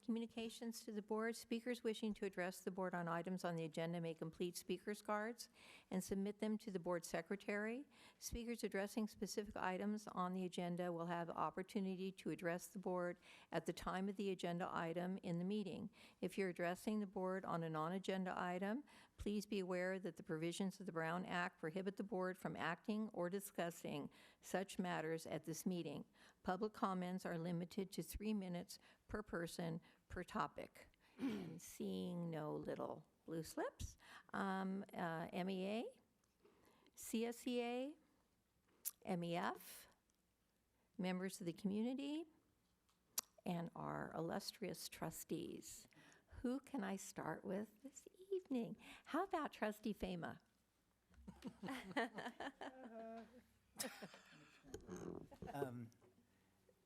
communications to the board. Speakers wishing to address the board on items on the agenda may complete speakers cards and submit them to the board secretary. Speakers addressing specific items on the agenda will have the opportunity to address the board at the time of the agenda item in the meeting. If you're addressing the board on a non-agenda item, please be aware that the provisions of the Brown Act prohibit the board from acting or discussing such matters at this meeting. Public comments are limited to 3 minutes per person per topic. And seeing no little blue slips, MEA, CSEA, MEF, members of the community, and our illustrious trustees. Who can I start with this evening? How about Trustee Fama?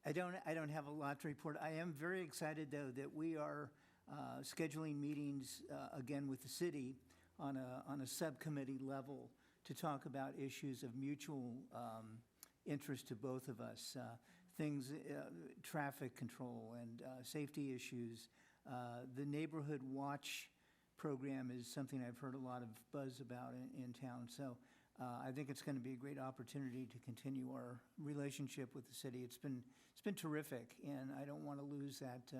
I don't have a lot to report. I am very excited, though, that we are scheduling meetings again with the city on a subcommittee level to talk about issues of mutual interest to both of us. Things, traffic control and safety issues. The Neighborhood Watch program is something I've heard a lot of buzz about in town. So I think it's going to be a great opportunity to continue our relationship with the city. It's been terrific, and I don't want to lose that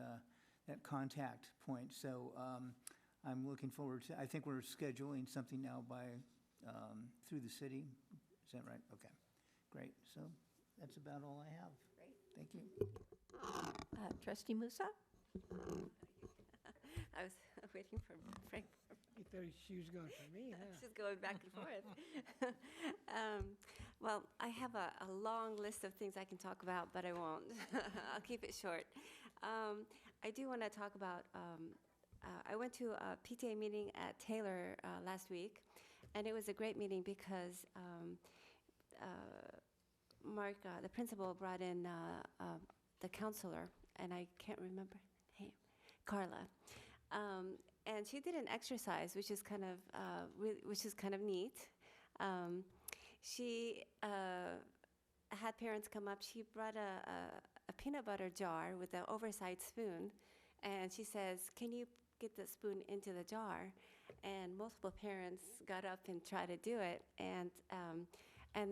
contact point. So I'm looking forward to. I think we're scheduling something now through the city. Is that right? Okay, great. So that's about all I have. Great. Thank you. Trustee Musa? I was waiting for Frank. You thought she was going for me, huh? Just going back and forth. Well, I have a long list of things I can talk about, but I won't. I'll keep it short. I do want to talk about, I went to a PTA meeting at Taylor last week, and it was a great meeting because Mark, the principal, brought in the counselor, and I can't remember her name, Carla. And she did an exercise, which is kind of neat. She had parents come up. She brought a peanut butter jar with an oversized spoon, and she says, "Can you get the spoon into the jar?" And multiple parents got up and tried to do it, and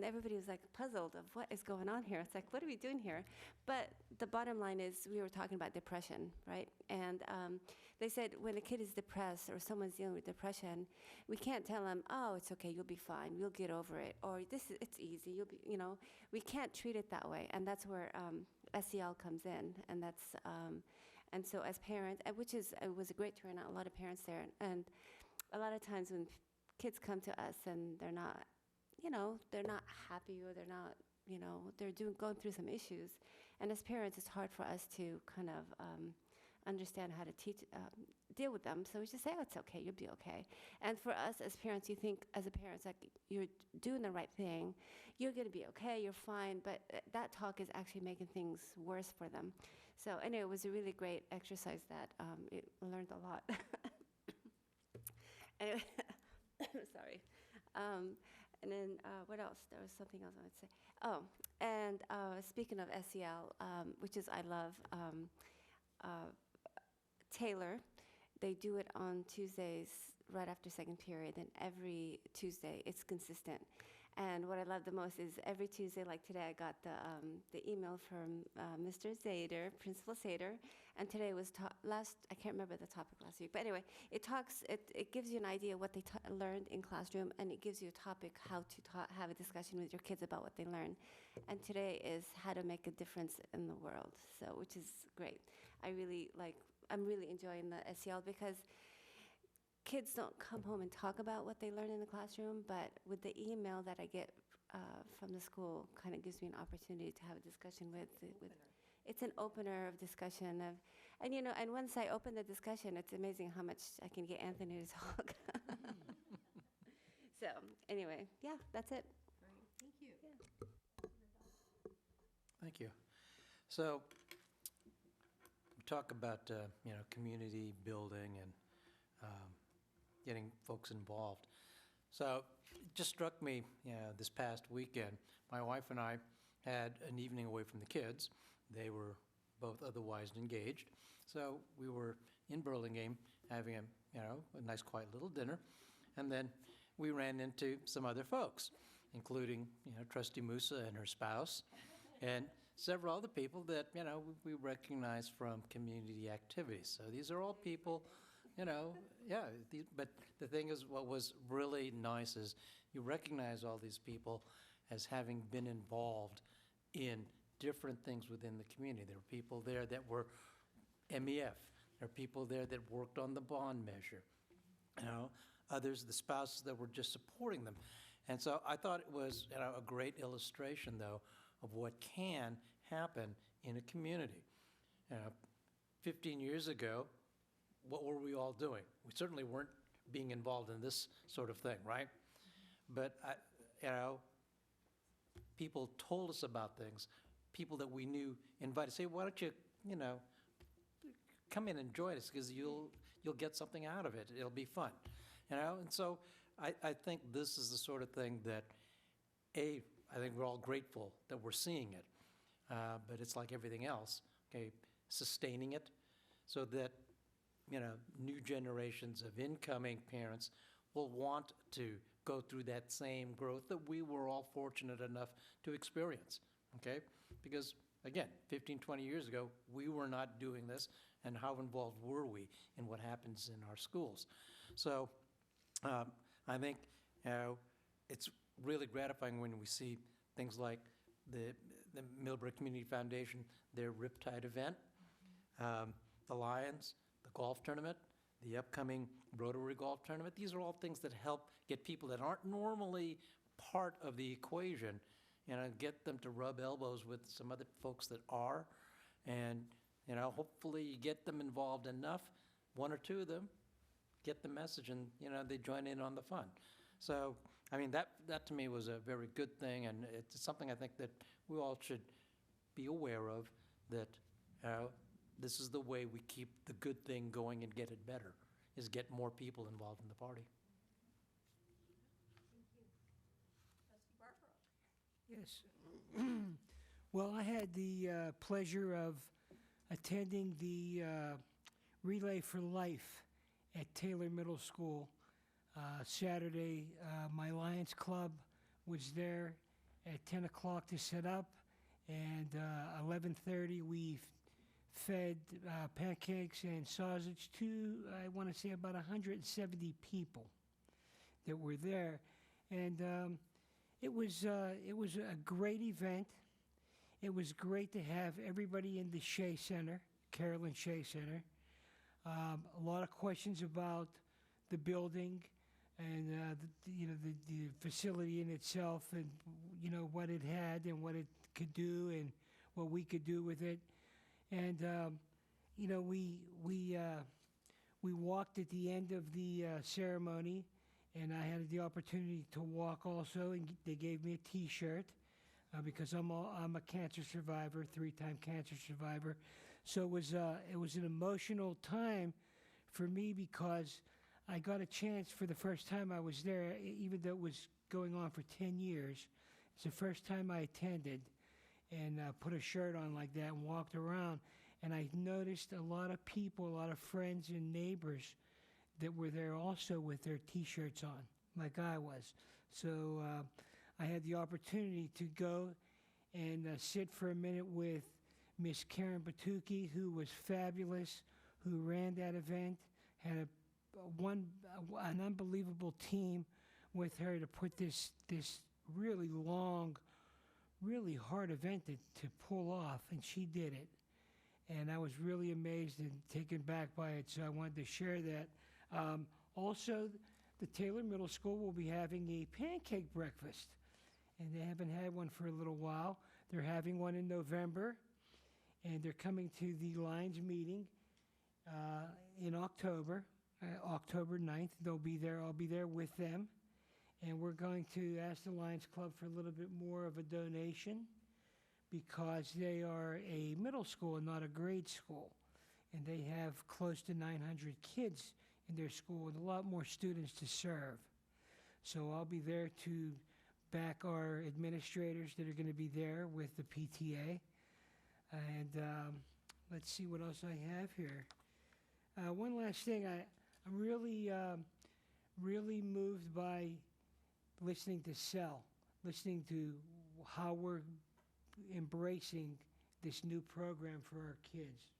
everybody was like puzzled of what is going on here. It's like, what are we doing here? But the bottom line is we were talking about depression, right? And they said when a kid is depressed or someone's dealing with depression, we can't tell them, oh, it's okay, you'll be fine, we'll get over it, or it's easy, you'll be, we can't treat it that way. And that's where SEL comes in, and that's, and so as parents, it was a great turnout, a lot of parents there, and a lot of times when kids come to us and they're not happy, or they're not, they're going through some issues. And as parents, it's hard for us to kind of understand how to deal with them. So we just say, oh, it's okay, you'll be okay. And for us as parents, you think as a parent, like, you're doing the right thing, you're going to be okay, you're fine. But that talk is actually making things worse for them. So anyway, it was a really great exercise that it learned a lot. Anyway, sorry. And then what else? There was something else I would say. Oh, and speaking of SEL, which is I love, Taylor, they do it on Tuesdays right after second period, and every Tuesday it's consistent. And what I love the most is every Tuesday, like today, I got the email from Mr. Zader, Principal Zader, and today was I can't remember the topic last week, but anyway, it gives you an idea what they learned in classroom, and it gives you a topic how to have a discussion with your kids about what they learned. And today is how to make a difference in the world, so which is great. I'm really enjoying the SEL because kids don't come home and talk about what they learn in the classroom, but with the email that I get from the school, kind of gives me an opportunity to have a discussion with. It's an opener of discussion and once I open the discussion, it's amazing how much I can get Anthony to talk. So anyway, yeah, that's it. Thank you. Yeah. Thank you. So we talk about, community building and getting folks involved. So it just struck me, this past weekend, my wife and I had an evening away from the kids. They were both otherwise engaged. So we were in Burlingame having a nice quiet little dinner. And then we ran into some other folks, including, Trustee Musa and her spouse, and several other people that, we recognize from community activities. So these are all people, but the thing is, what was really nice is you recognize all these people as having been involved in different things within the community. There were people there that were MEF. There are people there that worked on the bond measure. Others, the spouses that were just supporting them. And so I thought it was a great illustration, though, of what can happen in a community. 15 years ago, what were we all doing? We certainly weren't being involved in this sort of thing, right? But, people told us about things. people that we knew invited, say, why don't you, come in and join us, because you'll get something out of it. It'll be fun, And so I think this is the sort of thing that, I think we're all grateful that we're seeing it, but it's like everything else, okay, sustaining it so that, new generations of incoming parents will want to go through that same growth that we were all fortunate enough to experience, okay? Because, again, 15, 20 years ago, we were not doing this, and how involved were we in what happens in our schools? So I think it's really gratifying when we see things like the Millbrae Community Foundation, their Riptide event, the Lions, the golf tournament, the upcoming Rotary Golf Tournament. These are all things that help get people that aren't normally part of the equation, get them to rub elbows with some other folks that are, and, hopefully you get them involved enough, one or two of them get the message, and, they join in on the fun. So, I mean, that to me was a very good thing, and it's something I think that we all should be aware of, that this is the way we keep the good thing going and get it better, is get more people involved in the party. Yes. Well, I had the pleasure of attending the Relay for Life at Taylor Middle School Saturday. My Lions Club was there at 10 o'clock to set up, and 11:30 we fed pancakes and sausage to, I want to say, about 170 people that were there. And it was a great event. It was great to have everybody in the Shea Center, Carolyn Shea Center. A lot of questions about the building and the facility in itself, and what it had and what it could do and what we could do with it. And we walked at the end of the ceremony, and I had the opportunity to walk also, and they gave me a T-shirt because I'm a cancer survivor, 3-time cancer survivor. So it was an emotional time for me, because I got a chance for the first time I was there, even though it was going on for 10 years. It's the first time I attended and put a shirt on like that and walked around. And I noticed a lot of people, a lot of friends and neighbors that were there also with their T-shirts on, like I was. So I had the opportunity to go and sit for a minute with Miss Karen Batuki, who was fabulous, who ran that event, had an unbelievable team with her to put this really long, really hard event to pull off, and she did it. And I was really amazed and taken back by it, so I wanted to share that. Also, the Taylor Middle School will be having a pancake breakfast, and they haven't had one for a little while. They're having one in November, and they're coming to the Lions meeting in October, October 9th. They'll be there. I'll be there with them. And we're going to ask the Lions Club for a little bit more of a donation, because they are a middle school and not a grade school. And they have close to 900 kids in their school and a lot more students to serve. So I'll be there to back our administrators that are going to be there with the PTA. And let's see what else I have here. One last thing, I'm really moved by listening to Sel, listening to how we're embracing this new program for our kids.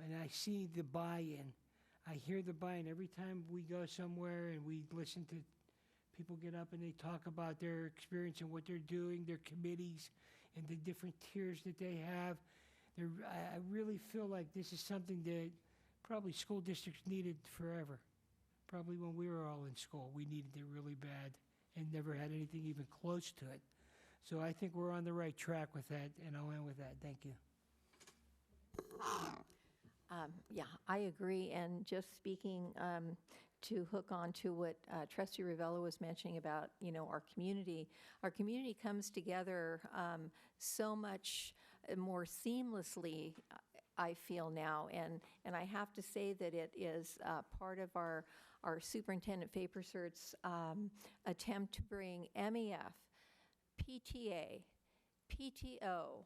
And I see the buy-in. I hear the buy-in every time we go somewhere and we listen to people get up and they talk about their experience and what they're doing, their committees, and the different tiers that they have. I really feel like this is something that probably school districts needed forever. Probably when we were all in school, we needed it really bad and never had anything even close to it. So I think we're on the right track with that, and I'll end with that. Thank you. Yeah, I agree. And just speaking to hook on to what Trustee Ravello was mentioning about, our community. Our community comes together so much more seamlessly, I feel now, and I have to say that it is part of our Superintendent Fapersert's attempt to bring MEF, PTA, PTO,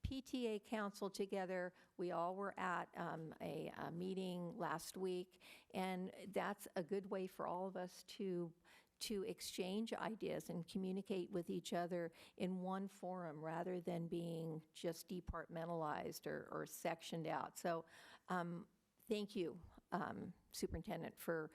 PTA Council together. We all were at a meeting last week, and that's a good way for all of us to exchange ideas and communicate with each other in one forum rather than being just departmentalized or sectioned out. So thank you, Superintendent, for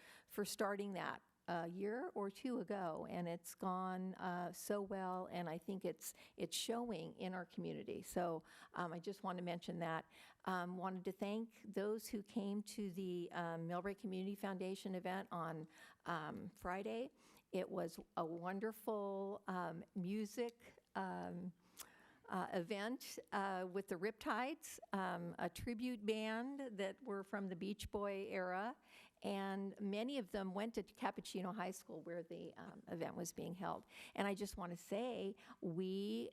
starting that a year or two ago, and it's gone so well, and I think it's showing in our community. So I just want to mention that. Wanted to thank those who came to the Millbrae Community Foundation event on Friday. It was a wonderful music event with the Riptides, a tribute band that were from the Beach Boy era, and many of them went to Cappuccino High School where the event was being held. And I just want to say we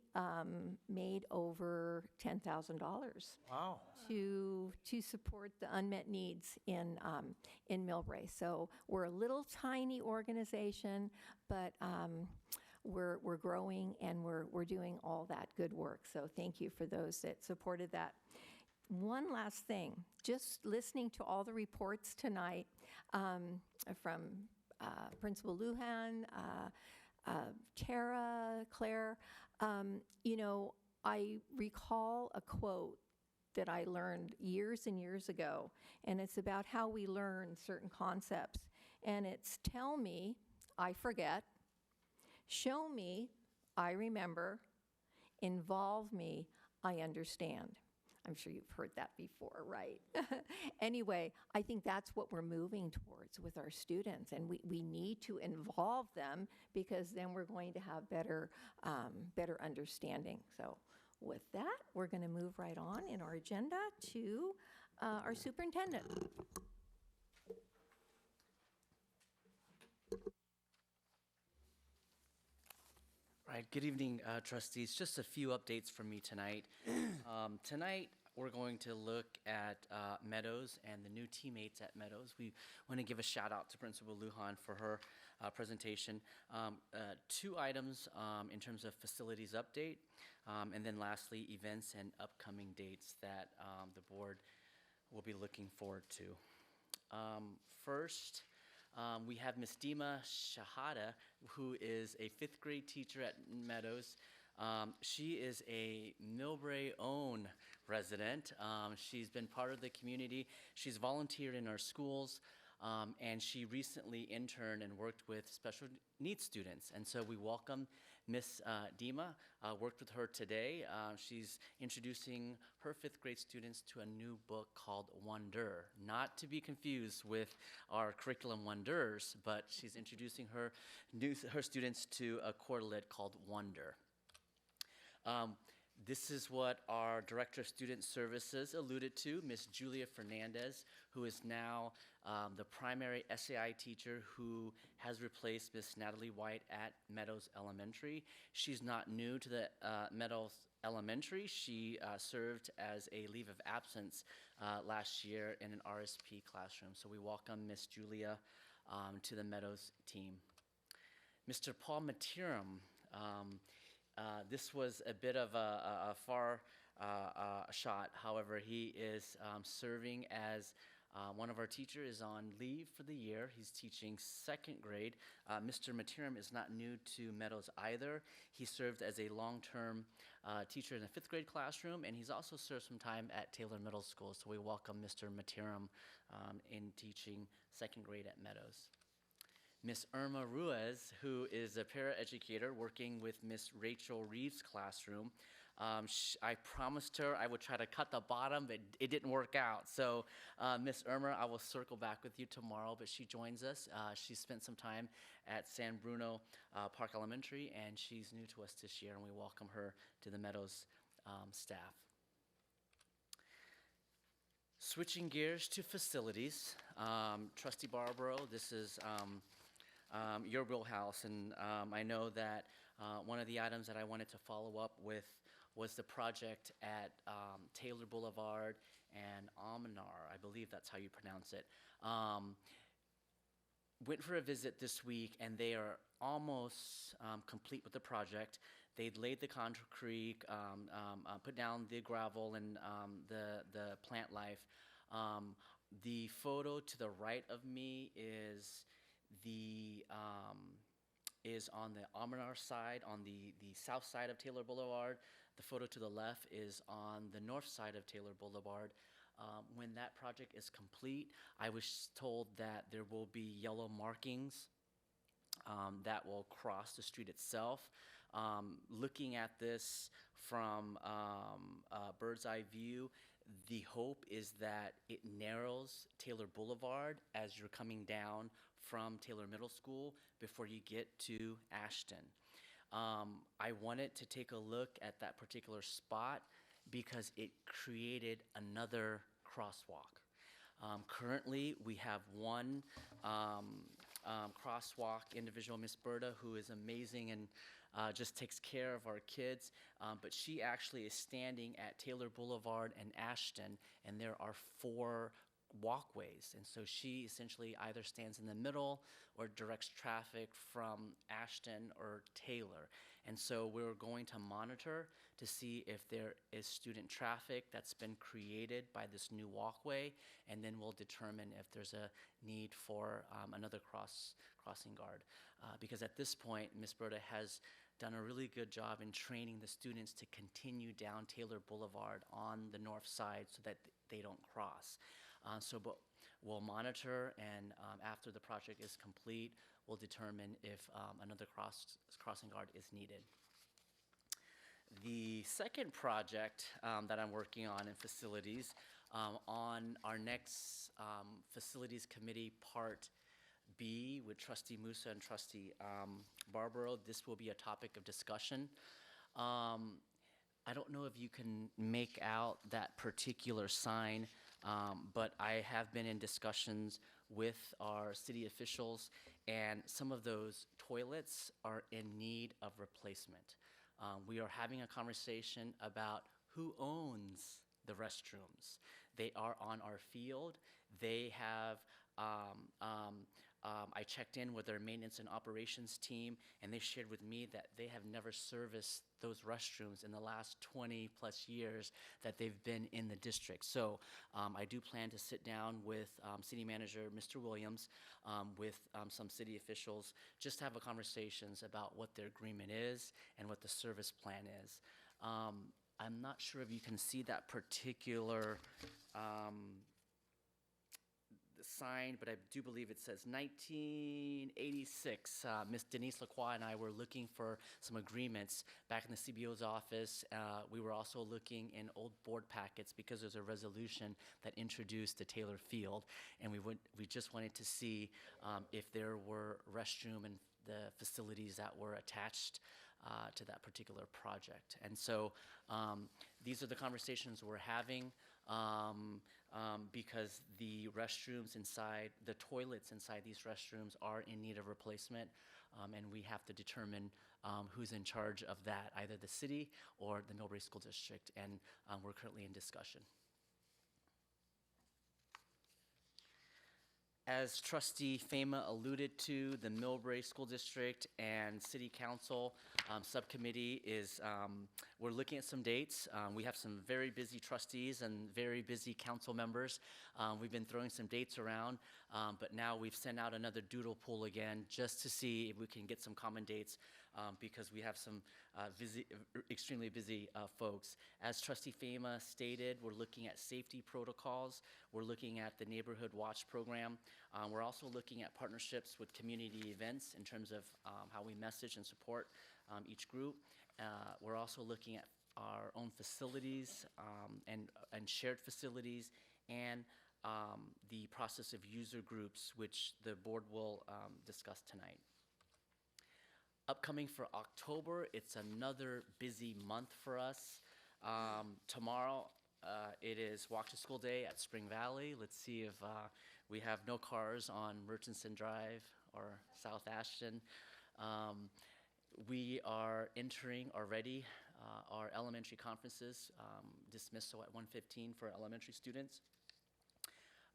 made over $10,000 Wow. to support the unmet needs in Millbrae. So we're a little tiny organization, but we're growing and we're doing all that good work. So thank you for those that supported that. One last thing, just listening to all the reports tonight from Principal Lujan, Tara, Claire, I recall a quote that I learned years and years ago, and it's about how we learn certain concepts. And it's tell me, I forget, show me, I remember, involve me, I understand. I'm sure you've heard that before, right? Anyway, I think that's what we're moving towards with our students, and we need to involve them because then we're going to have better understanding. So with that, we're going to move right on in our agenda to our superintendent. All right, good evening, trustees. Just a few updates from me tonight. Tonight, we're going to look at Meadows and the new teammates at Meadows. We want to give a shout out to Principal Lujan for her presentation. Two items in terms of facilities update, and then lastly, events and upcoming dates that the board will be looking forward to. First, we have Ms. Dima Shahada, who is a 5th grade teacher at Meadows. She is a Millbrae own resident. She's been part of the community. She's volunteered in our schools, and she recently interned and worked with special needs students. And so we welcome Miss Dima, worked with her today. She's introducing her 5th grade students to a new book called Wonder, not to be confused with our curriculum Wonders, but she's introducing her students to a quarterlet called Wonder. This is what our Director of Student Services alluded to, Miss Julia Fernandez, who is now the primary SAI teacher who has replaced Miss Natalie White at Meadows Elementary. She's not new to the Meadows Elementary. She served as a leave of absence last year in an RSP classroom. So we welcome Miss Julia to the Meadows team. Mr. Paul Matiram, this was a bit of a far shot. However, he is serving as one of our teachers is on leave for the year. He's teaching 2nd grade. Mr. Matiram is not new to Meadows either. He served as a long-term teacher in a 5th grade classroom, and he's also served some time at Taylor Middle School. So we welcome Mr. Matiram in teaching 2nd grade at Meadows. Miss Irma Ruiz, who is a paraeducator working with Miss Rachel Reeves' classroom. I promised her I would try to cut the bottom, but it didn't work out. So Miss Irma, I will circle back with you tomorrow, but she joins us. She spent some time at San Bruno Park Elementary, and she's new to us this year, and we welcome her to the Meadows staff. Switching gears to facilities, Trustee Barbaro, this is your wheelhouse, and I know that one of the items that I wanted to follow up with was the project at Taylor Boulevard and Almanar, I believe that's how you pronounce it. Went for a visit this week, and they are almost complete with the project. They'd laid the concrete, put down the gravel and the plant life. The photo to the right of me is on the Almanar side, on the south side of Taylor Boulevard. The photo to the left is on the north side of Taylor Boulevard. When that project is complete, I was told that there will be yellow markings that will cross the street itself. Looking at this from a bird's eye view, the hope is that it narrows Taylor Boulevard as you're coming down from Taylor Middle School before you get to Ashton. I wanted to take a look at that particular spot because it created another crosswalk. Currently, we have one crosswalk individual, Miss Berta, who is amazing and just takes care of our kids, but she actually is standing at Taylor Boulevard and Ashton, and there are 4 walkways, and so she essentially either stands in the middle or directs traffic from Ashton or Taylor. And so we're going to monitor to see if there is student traffic that's been created by this new walkway, and then we'll determine if there's a need for another crossing guard. Because at this point, Ms. Berta has done a really good job in training the students to continue down Taylor Boulevard on the north side so that they don't cross. But we'll monitor, and after the project is complete, we'll determine if another crossing guard is needed. The second project that I'm working on in facilities, on our next Facilities Committee Part B with Trustee Musa and Trustee Barbaro, this will be a topic of discussion. I don't know if you can make out that particular sign, but I have been in discussions with our city officials, and some of those toilets are in need of replacement. We are having a conversation about who owns the restrooms. They are on our field. They have, I checked in with their maintenance and operations team, and they shared with me that they have never serviced those restrooms in the last 20 plus years that they've been in the district. So I do plan to sit down with City Manager Mr. Williams, with some city officials, just to have a conversations about what their agreement is and what the service plan is. I'm not sure if you can see that particular sign, but I do believe it says 1986. Ms. Denise Lacroix and I were looking for some agreements back in the CBO's office. We were also looking in old board packets because there's a resolution that introduced the Taylor Field, and we just wanted to see if there were restroom and the facilities that were attached to that particular project. And so these are the conversations we're having. Because the restrooms inside, the toilets inside these restrooms are in need of replacement, and we have to determine who's in charge of that, either the city or the Millbrae School District, and we're currently in discussion. As Trustee Fama alluded to, the Millbrae School District and City Council subcommittee is, we're looking at some dates. We have some very busy trustees and very busy council members. We've been throwing some dates around, but now we've sent out another doodle poll again just to see if we can get some common dates, because we have some extremely busy folks. As Trustee Fama stated, we're looking at safety protocols. We're looking at the Neighborhood Watch program. We're also looking at partnerships with community events in terms of how we message and support each group. We're also looking at our own facilities and shared facilities, and the process of user groups, which the board will discuss tonight. Upcoming for October, it's another busy month for us. Tomorrow, It is Walk to School Day at Spring Valley. Let's see if we have no cars on Murchison Drive or South Ashton. We are entering already our elementary conferences, dismissal at 1:15 for elementary students.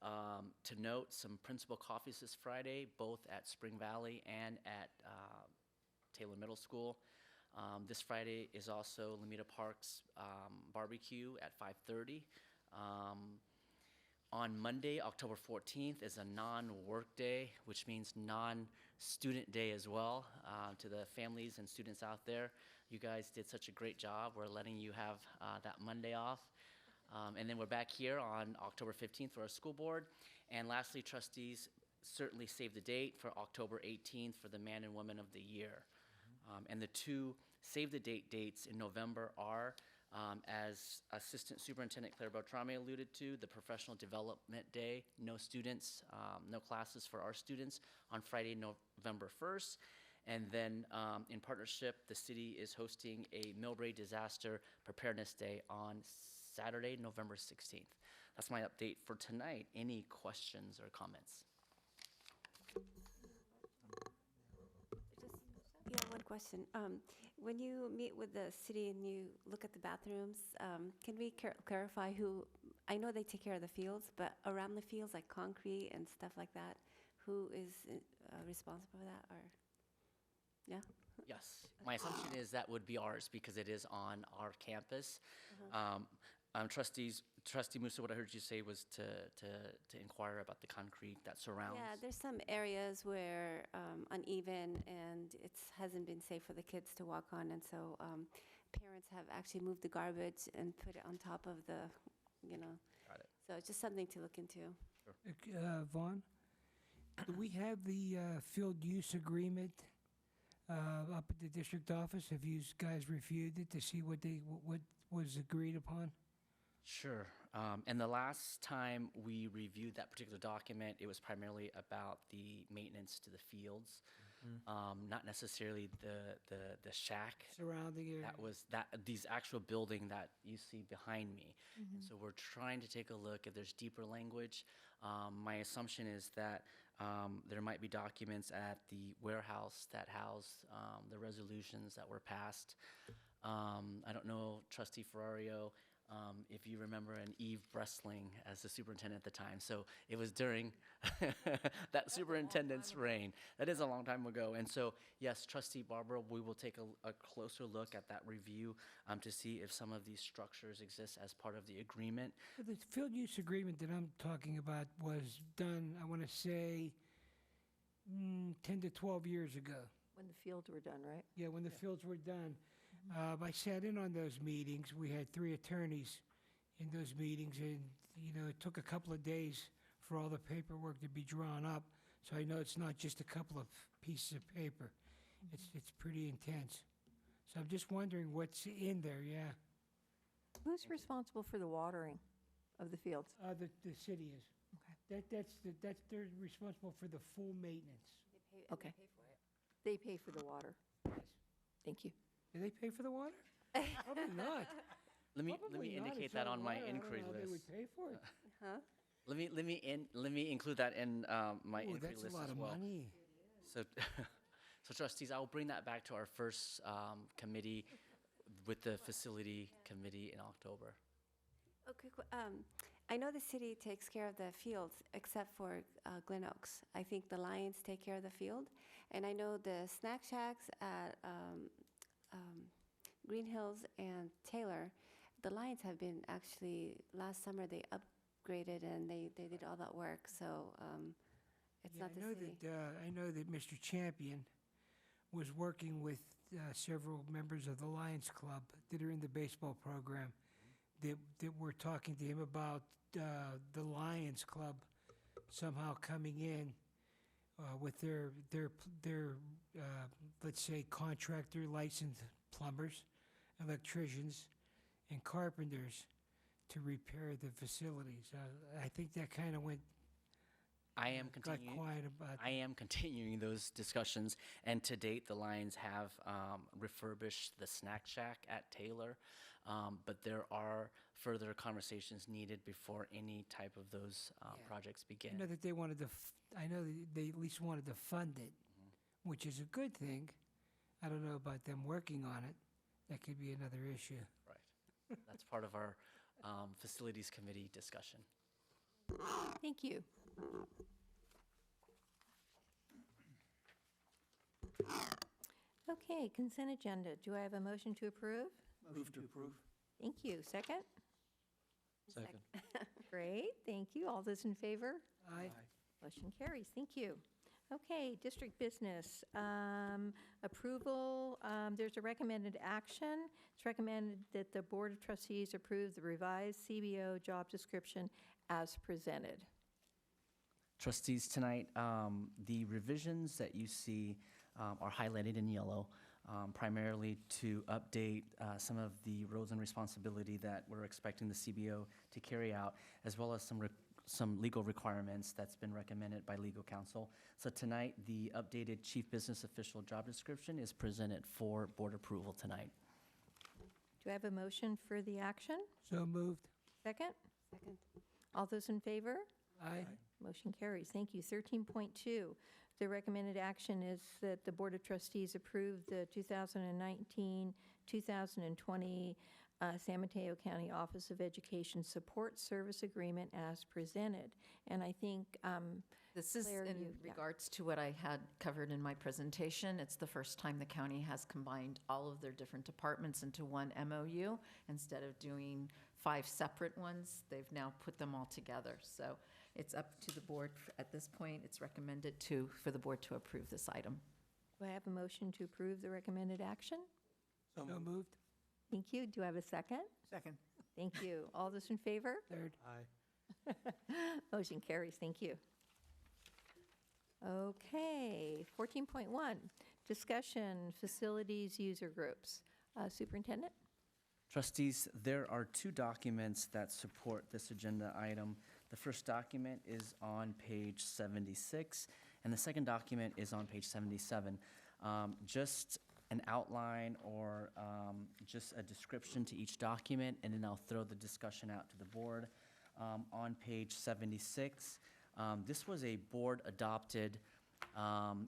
To note, some principal coffees this Friday, both at Spring Valley and at Taylor Middle School. This Friday is also Lamita Park's barbecue at 5:30. On Monday, October 14th, is a non-work day, which means non-student day as well. To the families and students out there, you guys did such a great job. We're letting you have that Monday off. And then we're back here on October 15th for our school board. And lastly, trustees, certainly save the date for October 18th for the Man and Woman of the Year. And the two save the date dates in November are, as Assistant Superintendent Claire Beltrame alluded to, the Professional Development Day, no students, no classes for our students on Friday, November 1st. And then in partnership, the city is hosting a Millbrae Disaster Preparedness Day on Saturday, November 16th. That's my update for tonight. Any questions or comments? Yeah, one question. When you meet with the city and you look at the bathrooms, can we clarify who, I know they take care of the fields, but around the fields, like concrete and stuff like that, who is responsible for that, or, yeah? Yes. My assumption is that would be ours because it is on our campus. Trustee Musa, what I heard you say was to inquire about the concrete that surrounds. Yeah, there's some areas where uneven and it hasn't been safe for the kids to walk on, and so parents have actually moved the garbage and put it on top of the, Got it. so it's just something to look into. Vaughn, do we have the field use agreement up at the district office? Have you guys reviewed it to see what was agreed upon? Sure. And the last time we reviewed that particular document, it was primarily about the maintenance to the fields, not necessarily the shack. Surrounding area? That was these actual building that you see behind me. And so we're trying to take a look if there's deeper language. My assumption is that there might be documents at the warehouse that house the resolutions that were passed. I don't know, Trustee Ferrario, if you remember an Eve Bressling as the superintendent at the time. So it was during that superintendent's reign. That is a long time ago. And so, yes, Trustee Barbara, we will take a closer look at that review to see if some of these structures exist as part of the agreement. The field use agreement that I'm talking about was done, I want to say, 10 to 12 years ago. When the fields were done, right? Yeah, when the fields were done. I sat in on those meetings. We had 3 attorneys in those meetings, and, it took a couple of days for all the paperwork to be drawn up. So I know it's not just a couple of pieces of paper. It's pretty intense. So I'm just wondering what's in there, yeah. Who's responsible for the watering of the fields? The city is. Okay. They're responsible for the full maintenance. Okay. They pay for the water. Yes. Thank you. Do they pay for the water? Probably not. Let me Probably not. indicate It's that all on my water. I don't inquiry know how they list. would pay for it. Huh? Let me include that in my Ooh, inquiry that's list a lot as of well. money. So, so trustees, I will bring that back to our first committee with the facility committee in October. Okay, I know the city takes care of the fields except for Glen Oaks. I think the Lions take care of the field. And I know the snack shacks at Green Hills and Taylor, the Lions have been actually, last summer they upgraded and they did all that work. So it's Yeah, not the city. I know that Mr. Champion was working with several members of the Lions Club that are in the baseball program that were talking to him about the Lions Club somehow coming in with their let's say, contractor licensed plumbers, electricians, and carpenters to repair the facilities. I think that kind of went I am got continuing. quiet about I am continuing those discussions, and to date, the Lions have refurbished the snack shack at Taylor, but there are further conversations needed before any type of those projects begin. I know that they wanted to, I know that they at least wanted to fund it, which is a good thing. I don't know about them working on it. That could be another issue. Right. That's part of our facilities committee discussion. Thank you. Okay, consent agenda. Do I have a motion to approve? Move to approve. Thank you. Second? Second. Great, thank you. All those in favor? Aye. Motion carries. Thank you. Okay, district business. Approval, there's a recommended action. It's recommended that the Board of Trustees approve the revised CBO job description as presented. Trustees, tonight, the revisions that you see are highlighted in yellow, primarily to update some of the roles and responsibility that we're expecting the CBO to carry out, as well as some legal requirements that's been recommended by legal counsel. So tonight, the updated chief business official job description is presented for board approval tonight. Do I have a motion for the action? So moved. Second? Second. All those in favor? Aye. Motion carries. Thank you. 13.2, the recommended action is that the Board of Trustees approve the 2019-2020 San Mateo County Office of Education Support Service Agreement as presented. And I think, This is Claire, in yeah. regards to what I had covered in my presentation. It's the first time the county has combined all of their different departments into one MOU. Instead of doing 5 separate ones, they've now put them all together. So it's up to the board. At this point, it's recommended for the board to approve this item. do I have a motion to approve the recommended action? So So moved. moved. Thank you. Do I have a second? Second. Thank you. All those in favor? Third. Aye. Motion carries. Thank you. Okay, 14.1, discussion facilities user groups. Superintendent? Trustees, there are 2 documents that support this agenda item. The first document is on page 76, and the second document is on page 77. Just an outline or just a description to each document, and then I'll throw the discussion out to the board. On page 76, this was a board-adopted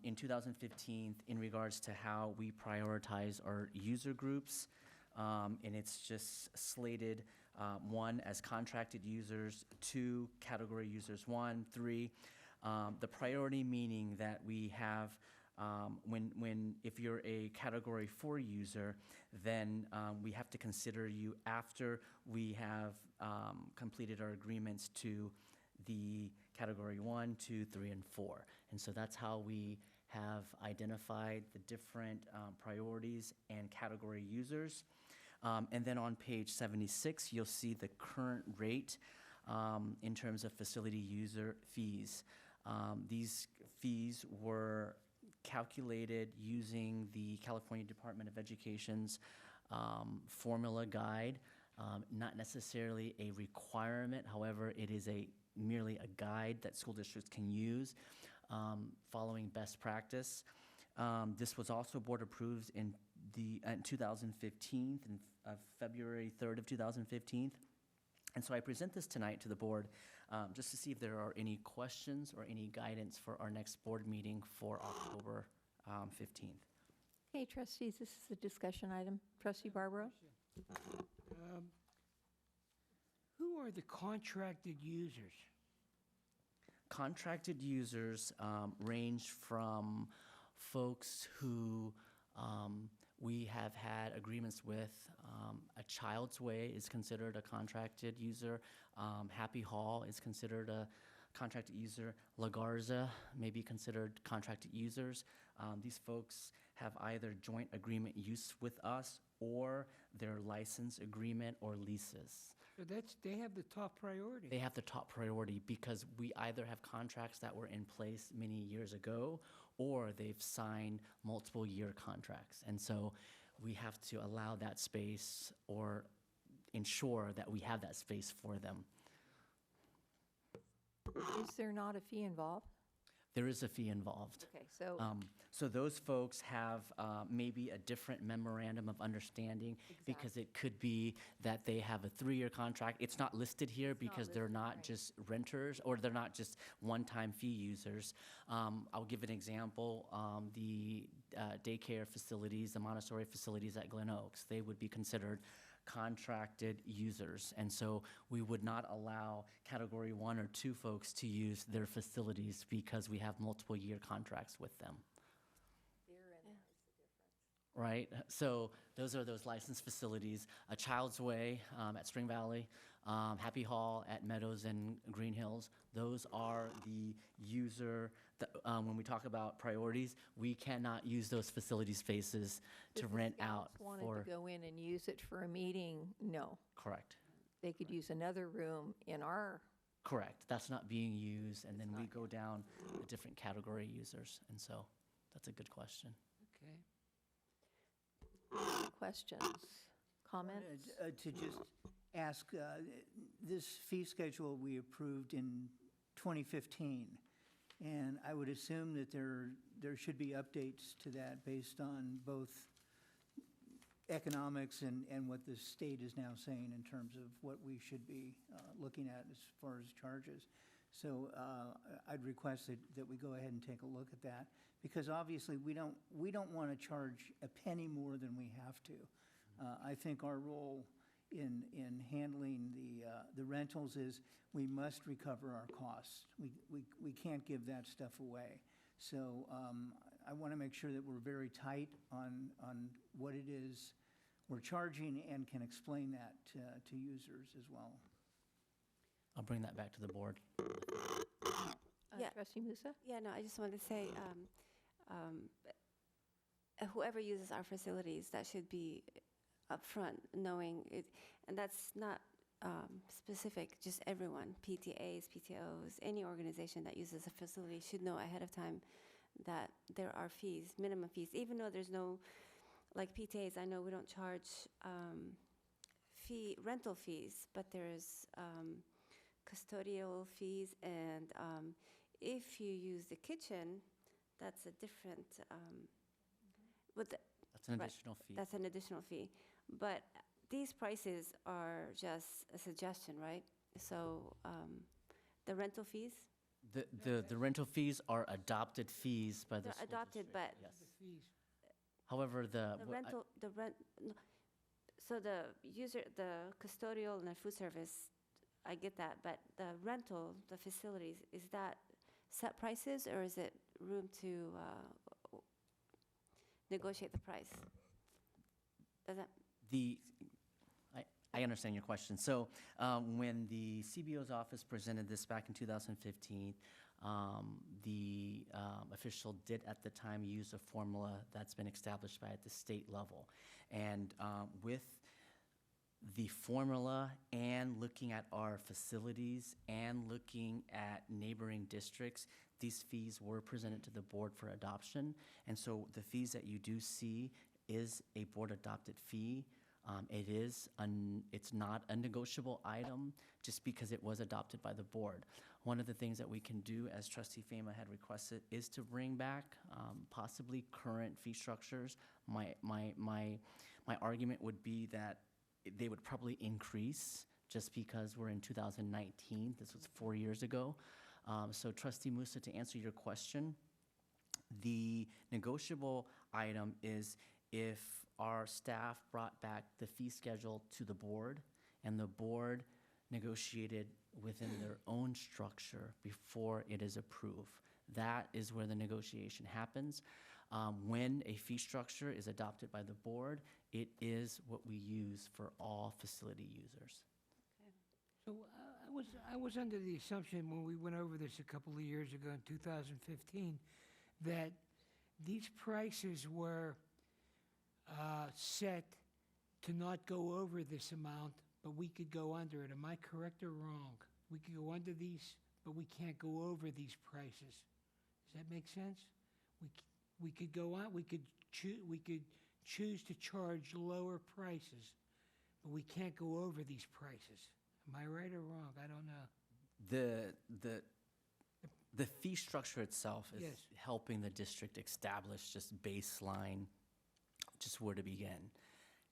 in 2015 in regards to how we prioritize our user groups. And it's just slated, 1 as contracted users, 2 category users, 1, 3. The priority meaning that we have, if you're a category 4 user, then we have to consider you after we have completed our agreements to the category 1, 2, 3, and 4. And so that's how we have identified the different priorities and category users. And then on page 76, you'll see the current rate in terms of facility user fees. These fees were calculated using the California Department of Education's formula guide, not necessarily a requirement. However, it is merely a guide that school districts can use following best practice. This was also board approved in 2015, February 3rd of 2015. And so I present this tonight to the board just to see if there are any questions or any guidance for our next board meeting for October 15th. Okay, trustees, this is a discussion item. Trustee Barbaro? Who are the contracted users? Contracted users range from folks who we have had agreements with. A Child's Way is considered a contracted user. Happy Hall is considered a contracted user. La Garza may be considered contracted users. These folks have either joint agreement use with us or their license agreement or leases. So they have the top priority. They have the top priority because we either have contracts that were in place many years ago or they've signed multiple year contracts. And so we have to allow that space or ensure that we have that space for them. Is there not a fee involved? There is a fee involved. Okay, so, So those folks have maybe a different memorandum of understanding because it could be that they have a 3-year contract. It's not listed here because they're not just renters or they're not just one-time fee users. I'll give an example. The daycare facilities, the Montessori facilities at Glen Oaks, they would be considered contracted users. And so we would not allow Category 1 or 2 folks to use their facilities because we have multiple year contracts with them. Right? So those are those licensed facilities. A Child's Way at Spring Valley, Happy Hall at Meadows and Green Hills. Those are the user, when we talk about priorities, we cannot use those facility spaces to rent out wanted for, to go in and use it for a meeting, no. correct. They could use another room in our, Correct. That's not being used, and then we go down the different category users. And so that's a good question. Okay. questions, comments? To just ask, this fee schedule we approved in 2015, and I would assume that there should be updates to that based on both economics and what the state is now saying in terms of what we should be looking at as far as charges. So I'd request that we go ahead and take a look at that, because obviously we don't want to charge a penny more than we have to. I think our role in handling the rentals is we must recover our costs. We can't give that stuff away. So I want to make sure that we're very tight on what it is we're charging and can explain that to users as well. I'll bring that back to the board. Yeah. Trustee Musa? Yeah, no, I just wanted to say, whoever uses our facilities, that should be upfront, knowing it, and that's not specific, just everyone, PTAs, PTOs, any organization that uses a facility should know ahead of time that there are fees, minimum fees, even though there's no, like PTAs, I know we don't charge rental fees, but there's custodial fees, and if you use the kitchen, that's a different, That's an additional fee. that's an additional fee. But these prices are just a suggestion, right? So the rental fees, The rental fees are adopted fees by the they're school adopted, district, but yes. The fees. However, the rental, no, so the user, the custodial and the food service, I get that, but the rental, the facilities, is that set prices, or is it room to negotiate the price? Does that, I understand your question. So when the CBO's office presented this back in 2015, the official did at the time use a formula that's been established by at the state level. And with the formula and looking at our facilities and looking at neighboring districts, these fees were presented to the board for adoption. And so the fees that you do see is a board-adopted fee. It's not a negotiable item just because it was adopted by the board. One of the things that we can do, as Trustee Fama had requested, is to bring back possibly current fee structures. My argument would be that they would probably increase just because we're in 2019. This was 4 years ago. So Trustee Musa, to answer your question, the negotiable item is if our staff brought back the fee schedule to the board and the board negotiated within their own structure before it is approved. That is where the negotiation happens. When a fee structure is adopted by the board, it is what we use for all facility users. So I was under the assumption when we went over this a couple of years ago in 2015, that these prices were set to not go over this amount, but we could go under it. Am I correct or wrong? We could go under these, but we can't go over these prices. Does that make sense? We could go on, we could choose to charge lower prices, but we can't go over these prices. Am I right or wrong? I don't know. The fee structure itself is Yes. helping the district establish just baseline, just where to begin.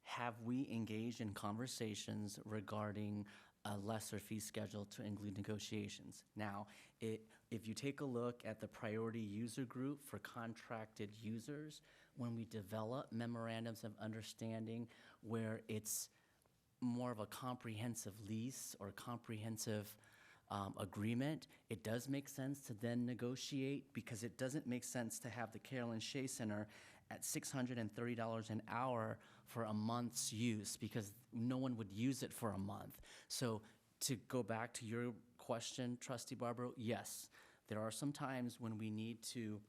Have we engaged in conversations regarding a lesser fee schedule to include negotiations? Now, if you take a look at the priority user group for contracted users, when we develop memorandums of understanding where it's more of a comprehensive lease or comprehensive agreement, it does make sense to then negotiate, because it doesn't make sense to have the Carolyn Shea Center at $630 an hour for a month's use, because no one would use it for a month. So to go back to your question, Trustee Barbaro, yes, there are some times when we need to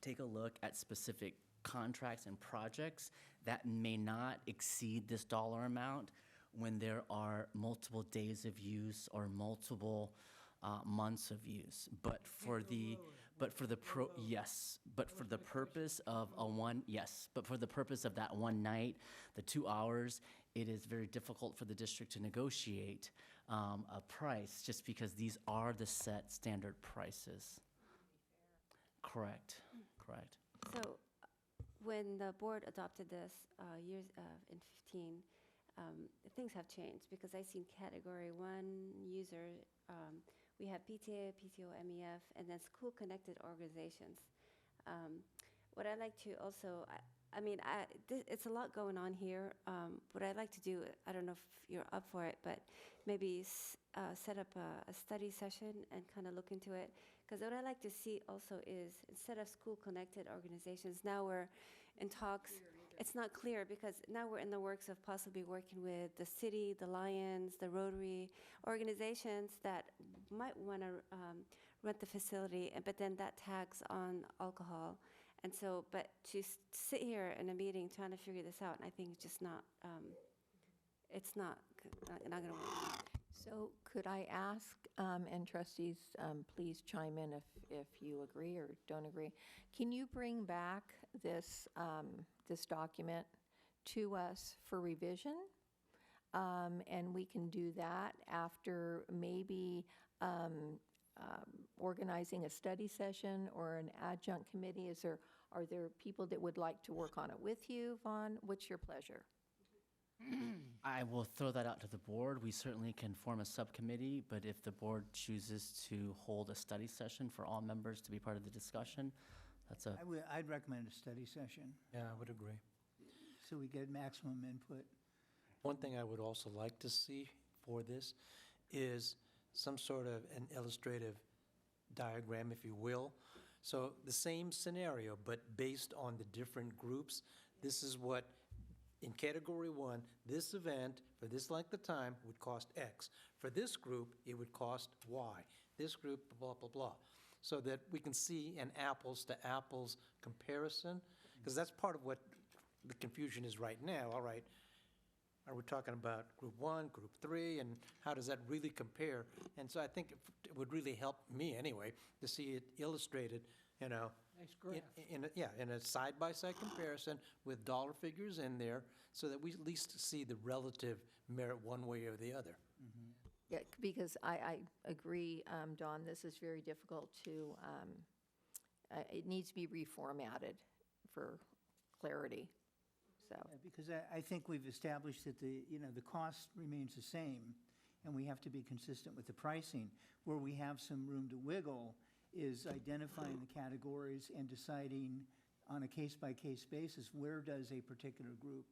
take a look at specific contracts and projects that may not exceed this dollar amount, when there are multiple days of use or multiple months of use. But for the, yes, but for the purpose of but for the purpose of that one night, the 2 hours, it is very difficult for the district to negotiate a price, just because these are the set standard prices. Correct. So when the board adopted this years in 15, things have changed, because I've seen category 1 user, we have PTA, PTO, MEF, and then school-connected organizations. What I like to also, it's a lot going on here. What I'd like to do, I don't know if you're up for it, but maybe set up a study session and kind of look into it. Because what I like to see also is, instead of school-connected organizations, now we're in talks. It's not clear, because now we're in the works of possibly working with the city, the Lions, the Rotary, organizations that might want to rent the facility, but then that tags on alcohol. And so, but to sit here in a meeting trying to figure this out, I think it's just not, it's not going to work. So could I ask, and trustees, please chime in if you agree or don't agree, can you bring back this, this document to us for revision? And we can do that after maybe organizing a study session or an adjunct committee. Are there people that would like to work on it with you, Vaughn? What's your pleasure? I will throw that out to the board. We certainly can form a subcommittee, but if the board chooses to hold a study session for all members to be part of the discussion, I'd recommend a study session, Yeah, I would agree. so we get maximum input. One thing I would also like to see for this is some sort of an illustrative diagram, if you will. So the same scenario, but based on the different groups. This is what, in category 1, this event for this length of time would cost X. For this group, it would cost Y. This group, blah, blah, blah. So that we can see an apples to apples comparison, because that's part of what the confusion is right now. All right, are we talking about group 1, group 3, and how does that really compare? And so I think it would really help me anyway to see it illustrated, you know, Nice graph. in a side-by-side comparison with dollar figures in there, so that we at least see the relative merit one way or the other. Yeah, because I agree, Dawn, this is very difficult to, it needs to be reformatted for clarity, so. Yeah, because I think we've established that the cost remains the same, and we have to be consistent with the pricing. Where we have some room to wiggle is identifying the categories and deciding on a case-by-case basis, where does a particular group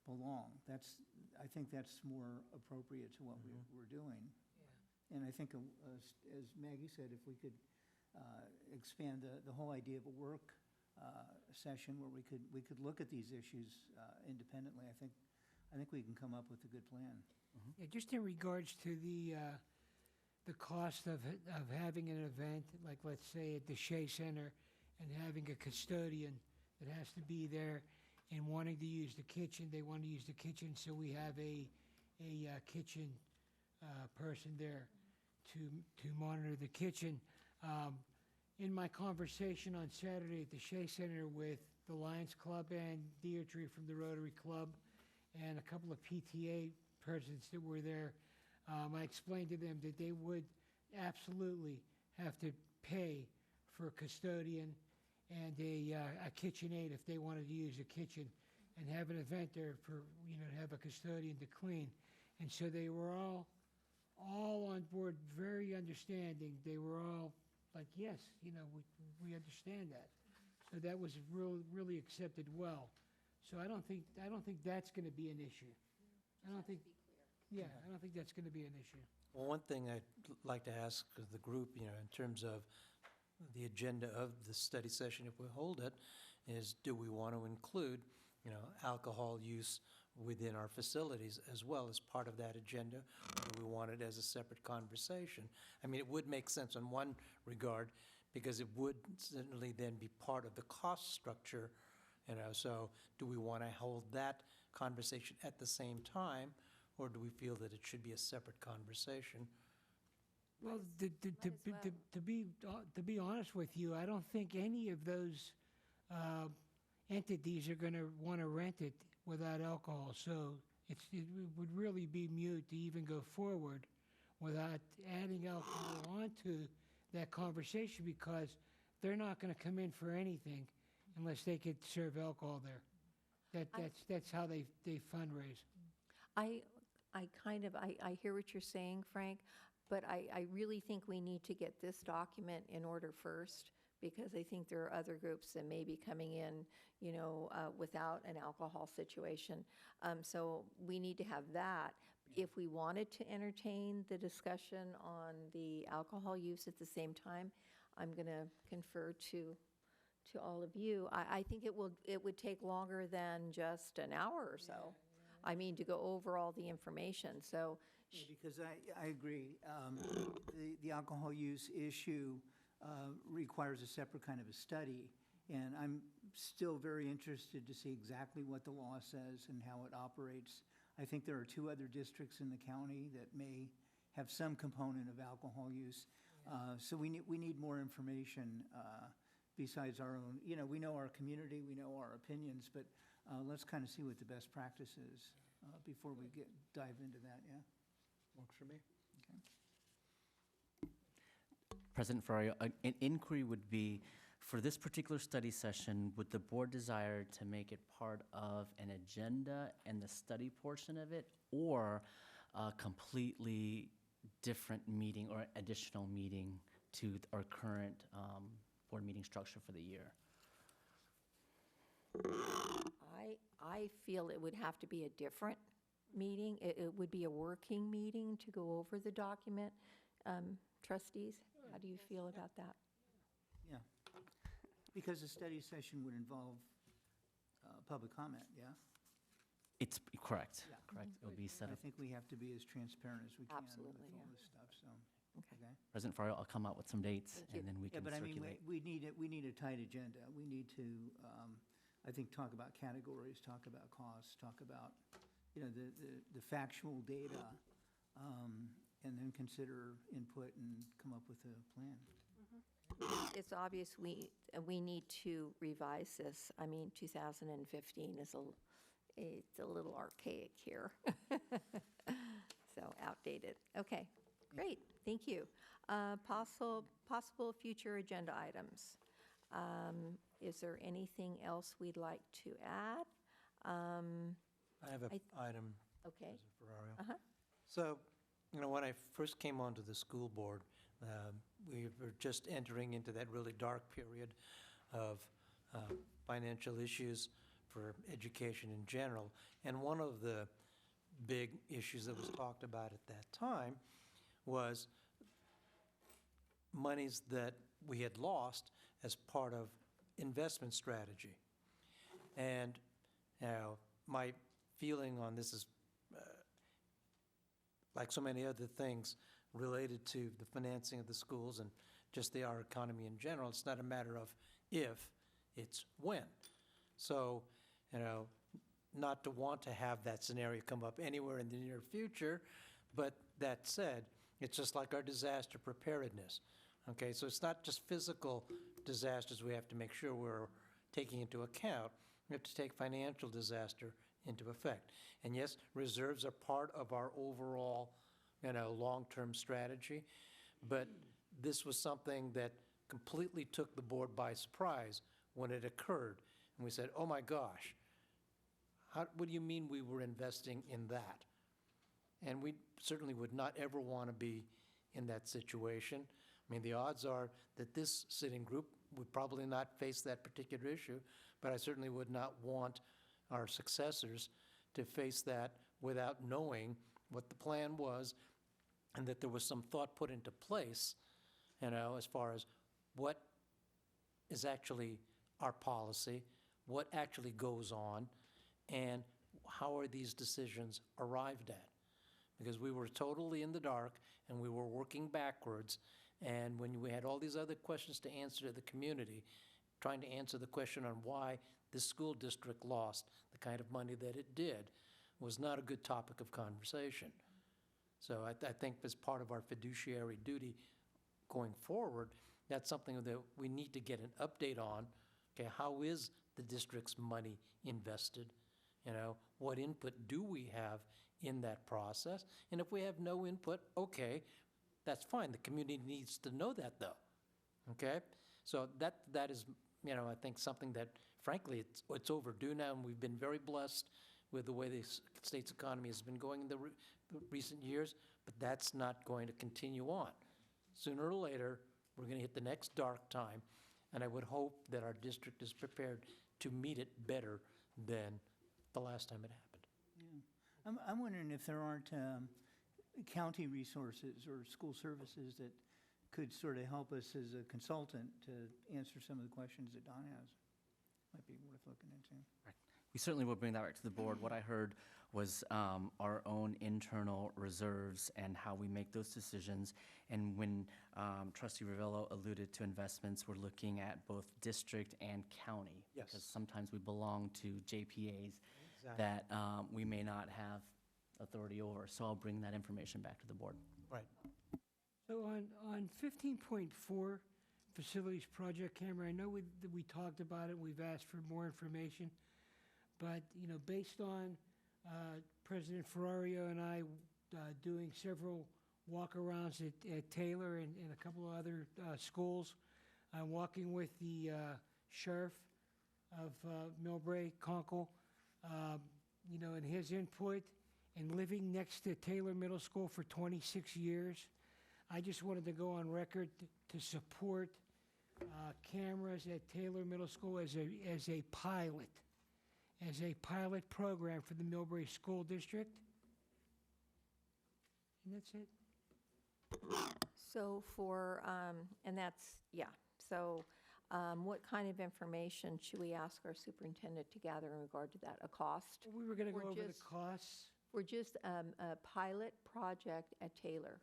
belong? I think that's more appropriate to what we're doing. Yeah. And I think, as Maggie said, if we could expand the whole idea of a work session where we could look at these issues independently, I think we can come up with a good plan. Yeah, just in regards to the cost of having an event, like let's say at the Shea Center, and having a custodian that has to be there and wanting to use the kitchen, they want to use the kitchen, so we have a kitchen person there to monitor the kitchen. In my conversation on Saturday at the Shea Center with the Lions Club and Deirdre from the Rotary Club and a couple of PTA persons that were there, I explained to them that they would absolutely have to pay for a custodian and a KitchenAid if they wanted to use a kitchen, and have an event there for, to have a custodian to clean. And so they were all on board, very understanding. They were all like, yes, we understand that. So that was really accepted well. So I don't think that's going to be an issue. I don't think that's going to be an issue. Well, one thing I'd like to ask of the group, in terms of the agenda of the study session, if we hold it, is do we want to include, alcohol use within our facilities as well as part of that agenda? Or do we want it as a separate conversation? I mean, it would make sense in one regard because it would certainly then be part of the cost structure, so do we want to hold that conversation at the same time, or do we feel that it should be a separate conversation? Well, to be honest with you, I don't think any of those entities are going to want to rent it without alcohol. So it would really be mute to even go forward without adding alcohol onto that conversation, because they're not going to come in for anything unless they could serve alcohol there. That's how they fundraise. I hear what you're saying, Frank, but I really think we need to get this document in order first, because I think there are other groups that may be coming in, without an alcohol situation. So we need to have that. If we wanted to entertain the discussion on the alcohol use at the same time, I'm going to confer to all of you. I think it would take longer than just an hour or so. I mean, to go over all the information, so. Because I agree. The alcohol use issue requires a separate kind of a study, and I'm still very interested to see exactly what the law says and how it operates. I think there are 2 other districts in the county that may have some component of alcohol use. So we need more information besides our own. We know our community, we know our opinions, but let's kind of see what the best practice is before we dive into that, yeah? Works for me. Okay. President Ferrario, an inquiry would be, for this particular study session, would the board desire to make it part of an agenda and the study portion of it, or a completely different meeting or additional meeting to our current board meeting structure for the year? I feel it would have to be a different meeting. It would be a working meeting to go over the document. Trustees, how do you feel about that? Yeah. Because the study session would involve public comment, yeah? It's correct. Yeah. Correct. It will be set I up. think we have to be as transparent as we can Absolutely, with all yeah. this stuff, so. Okay. President Ferrario, I'll come out with some dates, Thank you. and then we Yeah, can but I mean, circulate. we need a tight agenda. We need to, I think, talk about categories, talk about costs, talk about, the factual data, and then consider input and come up with a plan. It's obvious we need to revise this. I mean, 2015 is it's a little archaic here. So outdated. Okay, great, thank you. Possible future agenda items. Is there anything else we'd like to add? I have an item, Okay. President Ferrario. Uh-huh. So, when I first came onto the school board, we were just entering into that really dark period of financial issues for education in general. And one of the big issues that was talked about at that time was monies that we had lost as part of investment strategy. And my feeling on this is, like so many other things related to the financing of the schools and just our economy in general, it's not a matter of if, it's when. So, not to want to have that scenario come up anywhere in the near future, but that said, it's just like our disaster preparedness. Okay, so it's not just physical disasters we have to make sure we're taking into account. We have to take financial disaster into effect. And yes, reserves are part of our overall, long-term strategy, but this was something that completely took the board by surprise when it occurred. And we said, oh my gosh, what do you mean we were investing in that? And we certainly would not ever want to be in that situation. I mean, the odds are that this sitting group would probably not face that particular issue, but I certainly would not want our successors to face that without knowing what the plan was and that there was some thought put into place, as far as what is actually our policy, what actually goes on, and how are these decisions arrived at. Because we were totally in the dark, and we were working backwards, and when we had all these other questions to answer to the community, trying to answer the question on why this school district lost the kind of money that it did was not a good topic of conversation. So I think as part of our fiduciary duty going forward, that's something that we need to get an update on. Okay, how is the district's money invested? What input do we have in that process? And if we have no input, okay, that's fine. The community needs to know that, though. Okay? So that is, I think something that, frankly, it's overdue now, and we've been very blessed with the way the state's economy has been going in the recent years, but that's not going to continue on. Sooner or later, we're going to hit the next dark time, and I would hope that our district is prepared to meet it better than the last time it happened. Yeah. I'm wondering if there aren't county resources or school services that could sort of help us as a consultant to answer some of the questions that Don has. Might be worth looking into. Right. We certainly will bring that back to the board. What I heard was our own internal reserves and how we make those decisions. And when Trustee Ravello alluded to investments, we're looking at both district and county. Yes. Because sometimes we belong to JPAs Exactly. that we may not have authority over. So I'll bring that information back to the board. Right. So on 15.4, facilities project camera, I know we talked about it, we've asked for more information, but, based on President Ferrario and I doing several walk-arounds at Taylor and a couple of other schools, walking with the sheriff of Millbrae, Conkle, and his input, and living next to Taylor Middle School for 26 years, I just wanted to go on record to support cameras at Taylor Middle School as a pilot program for the Millbrae School District. And that's it. So what kind of information should we ask our superintendent to gather in regard to that? A cost? We were going to Or go over the just- costs. We're just a pilot project at Taylor.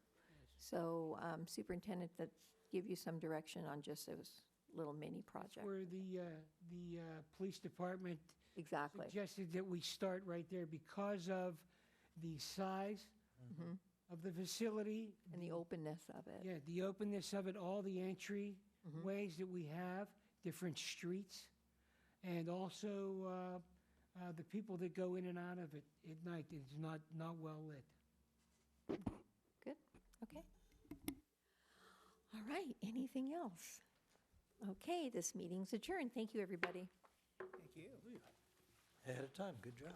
So superintendent, that give you some direction on just this little mini project. Where the police department Exactly. suggested that we start right there because of the size of the facility. And the openness of it. Yeah, the openness of it, all the entry ways that we have, different streets, and also the people that go in and out of it at night. It's not well lit. Good, okay. All right, anything else? Okay, this meeting's adjourned. Thank you, everybody. Thank you. Ahead of time, good job.